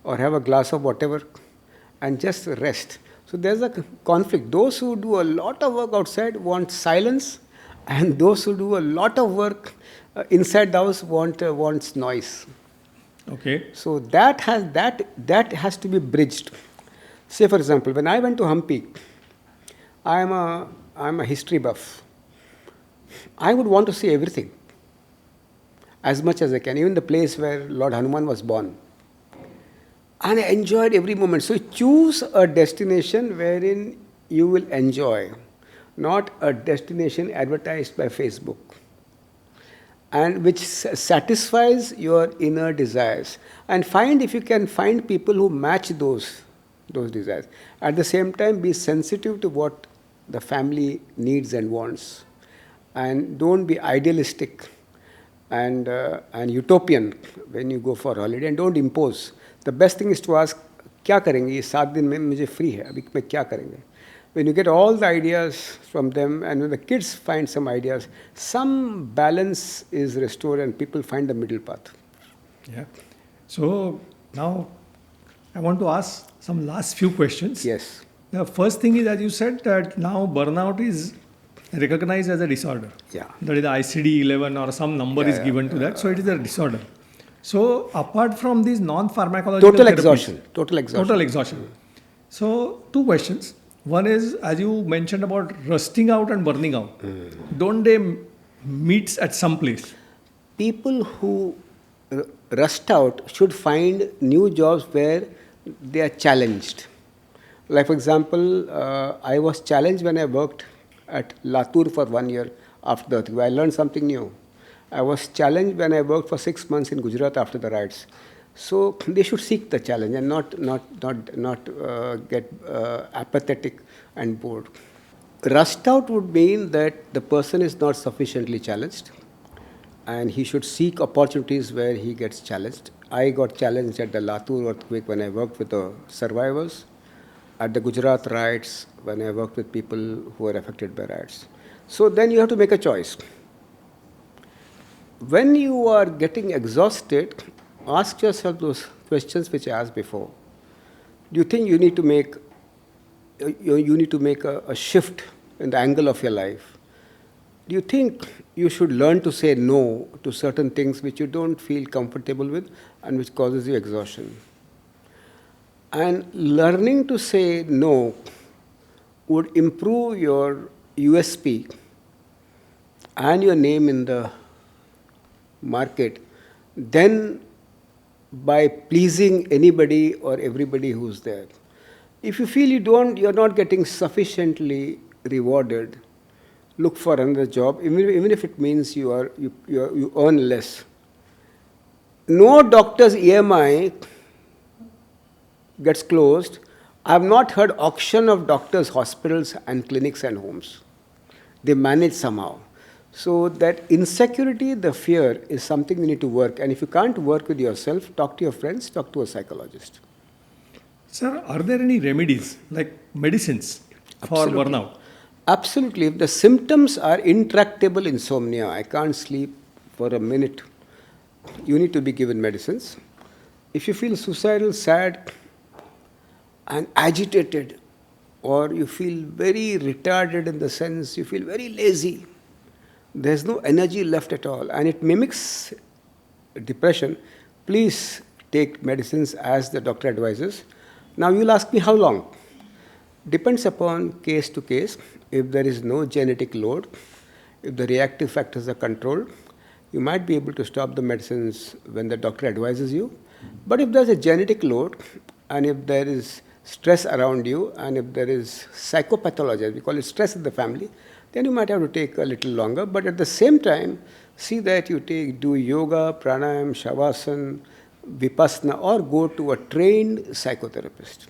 or have a glass of whatever and just rest. So there's a conflict. Those who do a lot of work outside want silence, and those who do a lot of work inside the house wants noise. Okay. So that has to be bridged. Say for example, when I went to Hampi, I'm a history buff. I would want to see everything as much as I can, even the place where Lord Hanuman was born. And I enjoyed every moment. So choose a destination wherein you will enjoy, not a destination advertised by Facebook, and which satisfies your inner desires. And find, if you can find people who match those desires. At the same time, be sensitive to what the family needs and wants. And don't be idealistic and utopian when you go for a holiday, and don't impose. The best thing is to ask, क्या करेंगे ये 7 दिन में मुझे free है, अभी मैं क्या करेंगे? When you get all the ideas from them, and when the kids find some ideas, some balance is restored and people find the middle path. Yeah. So now I want to ask some last few questions. Yes. The first thing is, as you said, that now burnout is recognized as a disorder. Yeah. That is the ICD-11 or some number is given to that. So it is a disorder. So apart from these non-pharmacological Total therapies, exhaustion. Total exhaustion. So 2 questions. One is, as you mentioned about rusting out and burning out. Don't they meet at some place? People who rust out should find new jobs where they are challenged. Like, for example, I was challenged when I worked at Latur for 1 year after the earthquake. I learned something new. I was challenged when I worked for 6 months in Gujarat after the riots. So they should seek the challenge and not get apathetic and bored. Rust out would mean that the person is not sufficiently challenged and he should seek opportunities where he gets challenged. I got challenged at the Latur earthquake when I worked with the survivors, at the Gujarat riots when I worked with people who were affected by riots. So then you have to make a choice. When you are getting exhausted, ask yourself those questions which I asked before. Do you think you need to make a shift in the angle of your life? Do you think you should learn to say no to certain things which you don't feel comfortable with and which causes you exhaustion? And learning to say no would improve your USP and your name in the market than by pleasing anybody or everybody who's there. If you feel you're not getting sufficiently rewarded, look for another job, even if it means you earn less. No doctor's EMI gets closed. I have not heard auction of doctors, hospitals, and clinics and homes. They manage somehow. So that insecurity, the fear, is something you need to work. And if you can't work with yourself, talk to your friends, talk to a psychologist. Sir, are there any remedies like medicines for Absolutely. burnout? Absolutely. If the symptoms are intractable insomnia, I can't sleep for a minute, you need to be given medicines. If you feel suicidal, sad, and agitated, or you feel very retarded in the sense you feel very lazy, there's no energy left at all, and it mimics depression, please take medicines as the doctor advises. Now you'll ask me how long. Depends upon case to case. If there is no genetic load, if the reactive factors are controlled, you might be able to stop the medicines when the doctor advises you. But if there's a genetic load, and if there is stress around you, and if there is psychopathology, we call it stress in the family, then you might have to take a little longer. But at the same time, see that you do yoga, pranayam, shavasana, vipassana, or go to a trained psychotherapist.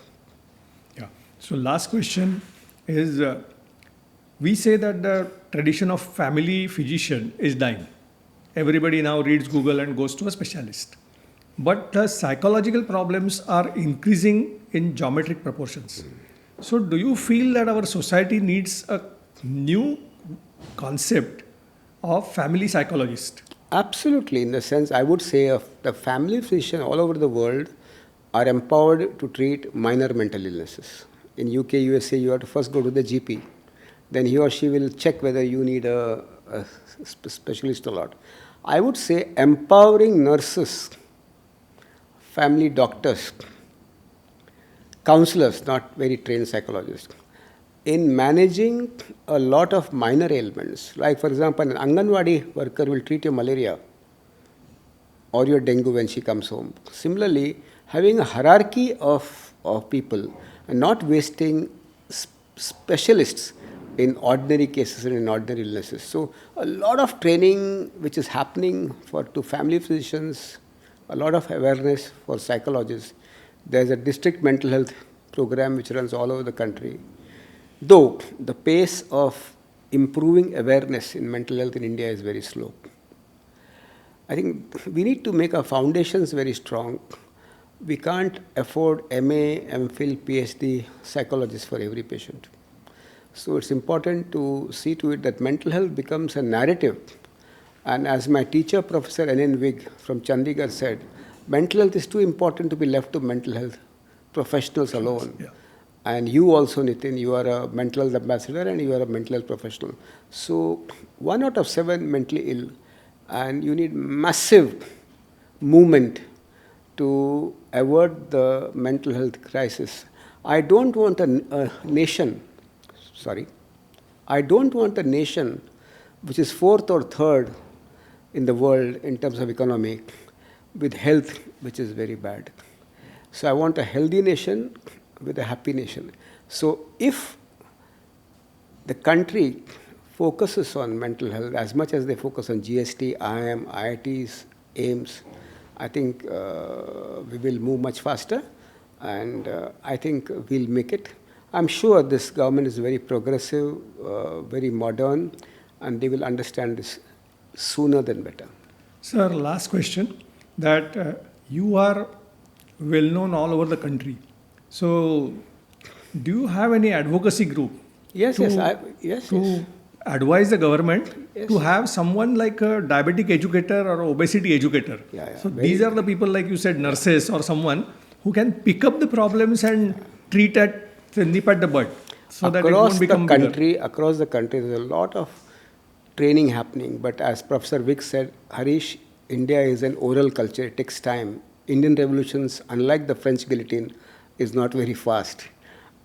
Yeah. So last question is, we say that the tradition of family physician is dying. Everybody now reads Google and goes to a specialist. But the psychological problems are increasing in geometric proportions. So do you feel that our society needs a new concept of family psychologist? Absolutely. In the sense, I would say, of the family physician all over the world are empowered to treat minor mental illnesses. In UK, USA, you have to first go to the GP. Then he or she will check whether you need a specialist or not. I would say empowering nurses, family doctors, counselors, not very trained psychologists, in managing a lot of minor ailments. Like, for example, an Anganwadi worker will treat your malaria or your dengue when she comes home. Similarly, having a hierarchy of people and not wasting specialists in ordinary cases and in ordinary illnesses. So a lot of training which is happening to family physicians, a lot of awareness for psychologists. There's a district mental health program which runs all over the country. Though the pace of improving awareness in mental health in India is very slow. I think we need to make our foundations very strong. We can't afford MA, MPhil, PhD psychologists for every patient. So it's important to see to it that mental health becomes a narrative. And as my teacher, Professor N.N. Vig from Chandigarh said, mental health is too important to be left to mental health professionals alone. Yeah. And you also, Nitin, you are a mental health ambassador and you are a mental health professional. So 1 out of 7 mentally ill, and you need massive movement to avert the mental health crisis. I don't want a nation, sorry, I don't want a nation which is fourth or third in the world in terms of economy with health which is very bad. So I want a healthy nation with a happy nation. So if the country focuses on mental health as much as they focus on GST, IIM, IITs, AIMS, I think we will move much faster, and I think we'll make it. I'm sure this government is very progressive, very modern, and they will understand this sooner than better. Sir, last question, that you are well known all over the country. So, do you have any advocacy group? Yes, yes. To advise the government Yes. to have someone like a diabetic educator or obesity educator. Yeah, So very- these are the people, like you said, nurses or someone who can pick up the problems and treat nip at the bud, so that it won't become bigger. Across the country, there's a lot of training happening. But as Professor Vick said, Harish, India is an oral culture. It takes time. Indian revolutions, unlike the French guillotine, is not very fast.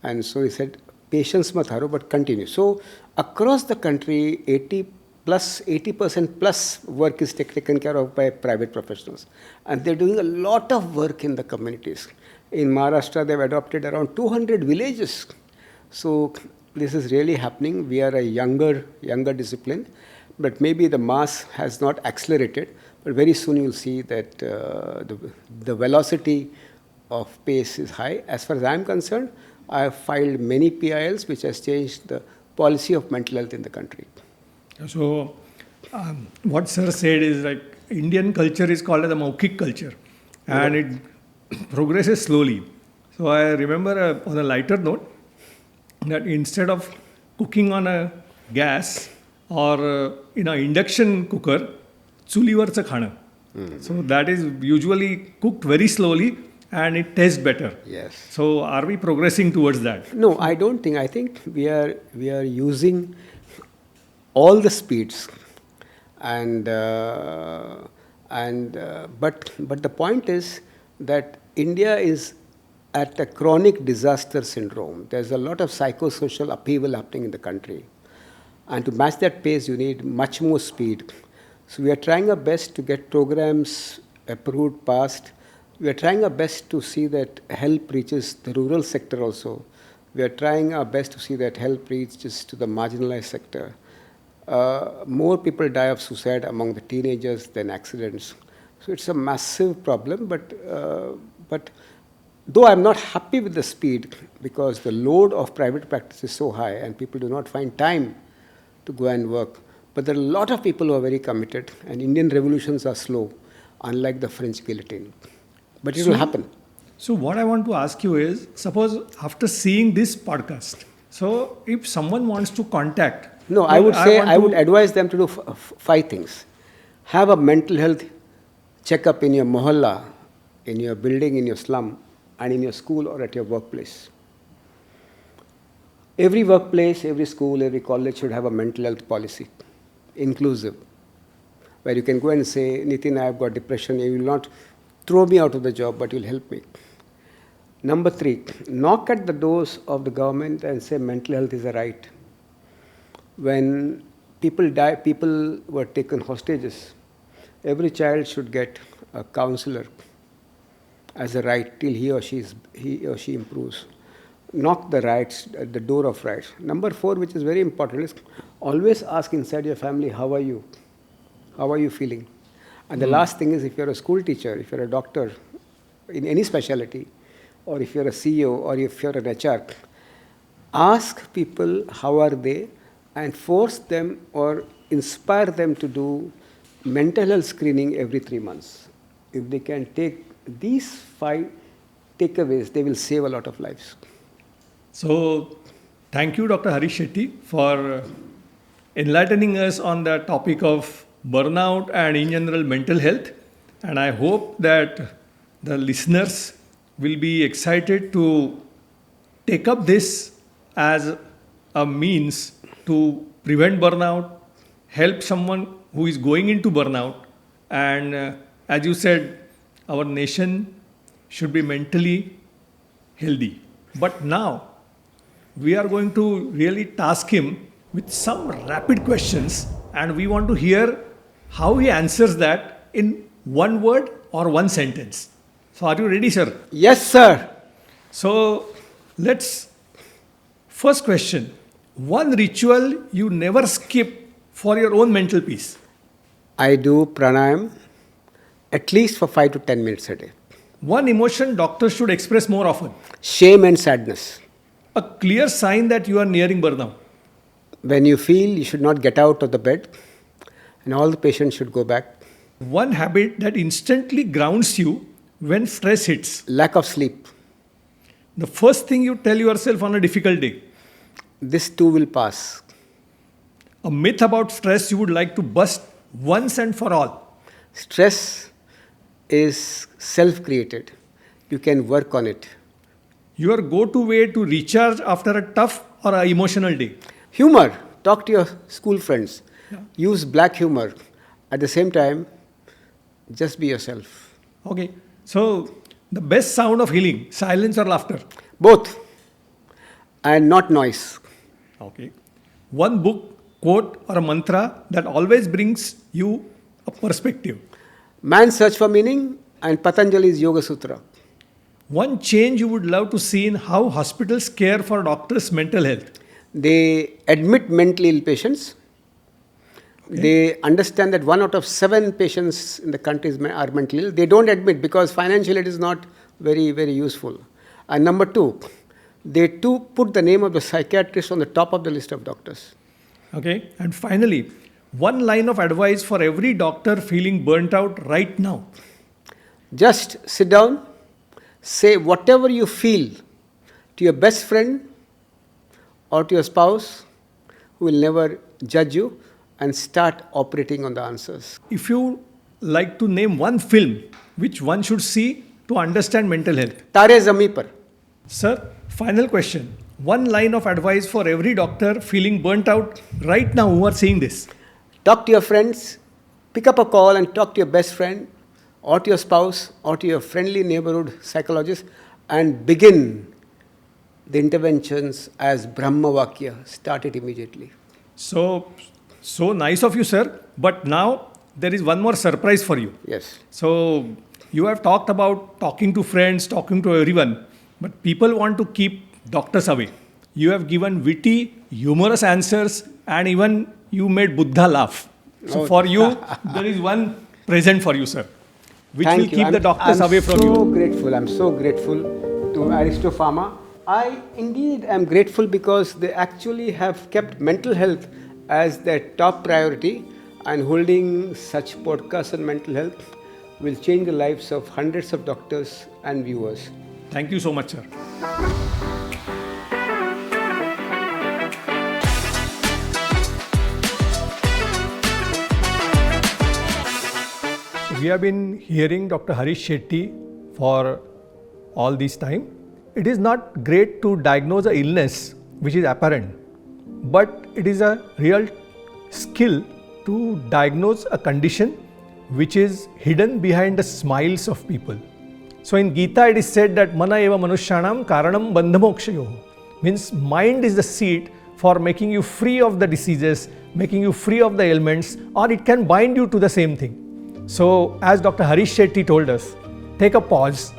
And so he said, patience mat haro, but continue. So across the country, 80% plus work is taken care of by private professionals. And they're doing a lot of work in the communities. In Maharashtra, they've adopted around 200 villages. So this is really happening. We are a younger discipline, but maybe the mass has not accelerated. But very soon you'll see that the velocity of pace is high. As far as I'm concerned, I have filed many PILs which has changed the policy of mental health in the country. So, what sir said is like Indian culture is called as a Maukik culture, and it progresses slowly. So I remember on a lighter note that instead of cooking on a gas or in an induction cooker, चुलीवरचं खाणं. So that is usually cooked very slowly and it tastes better. Yes. So are we progressing towards that? No, I don't think. I think we are using all the speeds, but the point is that India is at a chronic disaster syndrome. There's a lot of psychosocial upheaval happening in the country, and to match that pace, you need much more speed. So we are trying our best to get programs approved, passed. We are trying our best to see that help reaches the rural sector also. We are trying our best to see that help reaches to the marginalized sector. More people die of suicide among the teenagers than accidents. So it's a massive problem, but though I'm not happy with the speed because the load of private practice is so high and people do not find time to go and work. But there are a lot of people who are very committed, and Indian revolutions are slow, unlike the French guillotine. But it will happen. So what I want to ask you is, suppose after seeing this podcast, so if someone wants to contact... No, I would advise them to do 5 things. Have a mental health checkup in your mohalla, in your building, in your slum, and in your school or at your workplace. Every workplace, every school, every college should have a mental health policy, inclusive, where you can go and say, Nitin, I have got depression. You will not throw me out of the job, but you'll help me. Number 3, knock at the doors of the government and say mental health is a right. When people die, people were taken hostages. Every child should get a counselor as a right till he or she improves. Knock the rights at the door of rights. Number 4, which is very important, is always ask inside your family, how are you? How are you feeling? And the last thing is, if you're a school teacher, if you're a doctor in any specialty, or if you're a CEO, or if you're an HR, ask people how are they and force them or inspire them to do mental health screening every 3 months. If they can take these 5 takeaways, they will save a lot of lives. So thank you, Dr. Harish Shetty, for enlightening us on the topic of burnout and in general mental health. And I hope that the listeners will be excited to take up this as a means to prevent burnout, help someone who is going into burnout, and as you said, our nation should be mentally healthy. But now we are going to really task him with some rapid questions, and we want to hear how he answers that in one word or one sentence. So are you ready, sir? Yes, sir. So let's first question. One ritual you never skip for your own mental peace. I do pranayam at least for 5 to 10 minutes a day. One emotion doctors should express more often. Shame and sadness. A clear sign that you are nearing burnout. When you feel you should not get out of the bed and all the patients should go back. One habit that instantly grounds you when stress hits. Lack of sleep. The first thing you tell yourself on a difficult day. This too will pass. A myth about stress you would like to bust once and for all. Stress is self-created. You can work on it. Your go-to way to recharge after a tough or a emotional day. Humor. Talk to your school friends. Yeah. Use black humor. At the same time, just be yourself. Okay. So the best sound of healing, silence or laughter. Both. And not noise. Okay. One book, quote or a mantra that always brings you a perspective. Man's Search for Meaning and Patanjali's Yoga Sutra. One change you would love to see in how hospitals care for doctors' mental health. They admit mentally ill patients. Okay. They understand that 1 out of 7 patients in the country are mentally ill. They don't admit because financially it is not very, very useful. And number 2, they too put the name of the psychiatrist on the top of the list of doctors. Okay. And finally, one line of advice for every doctor feeling burnt out right now. Just sit down, say whatever you feel to your best friend or to your spouse who will never judge you, and start operating on the answers. If you like to name one film which one should see to understand mental health. Tare Zameen Par. Sir, final question. One line of advice for every doctor feeling burnt out right now who are seeing this. Talk to your friends, pick up a call and talk to your best friend or to your spouse or to your friendly neighborhood psychologist and begin the interventions as Brahma Vakya. Start it immediately. So nice of you, sir. But now there is one more surprise for you. Yes. So you have talked about talking to friends, talking to everyone, but people want to keep doctors away. You have given witty, humorous answers, and even you made Buddha laugh. So for you, there is one present for you, sir, which Thank will you. keep the doctors away from you. I'm so grateful to Aristo Pharma. I indeed am grateful because they actually have kept mental health as their top priority, and holding such podcasts on mental health will change the lives of hundreds of doctors and viewers. Thank you so much, sir. We have been hearing Dr. Harish Shetty for all this time. It is not great to diagnose an illness which is apparent, but it is a real skill to diagnose a condition which is hidden behind the smiles of people. So in Gita it is said that mana eva manushyanam karanam bandhamokshayoh, means mind is the seed for making you free of the diseases, making you free of the ailments, or it can bind you to the same thing. So as Dr. Harish Shetty told us, take a pause,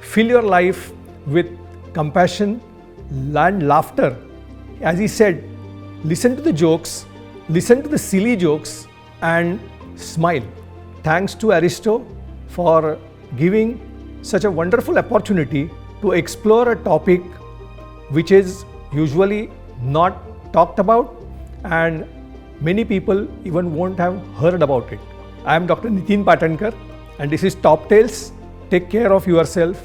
fill your life with compassion and laughter. As he said, listen to the jokes, listen to the silly jokes and smile. Thanks to Aristo for giving such a wonderful opportunity to explore a topic which is usually not talked about and many people even won't have heard about it. I am Dr. Nitin Patankar and this is Top Tales. Take care of yourself,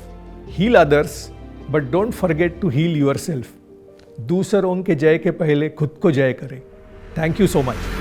heal others, but don't forget to heal yourself. दूसरों के जय के पहले खुद को जय करें. Thank you so much.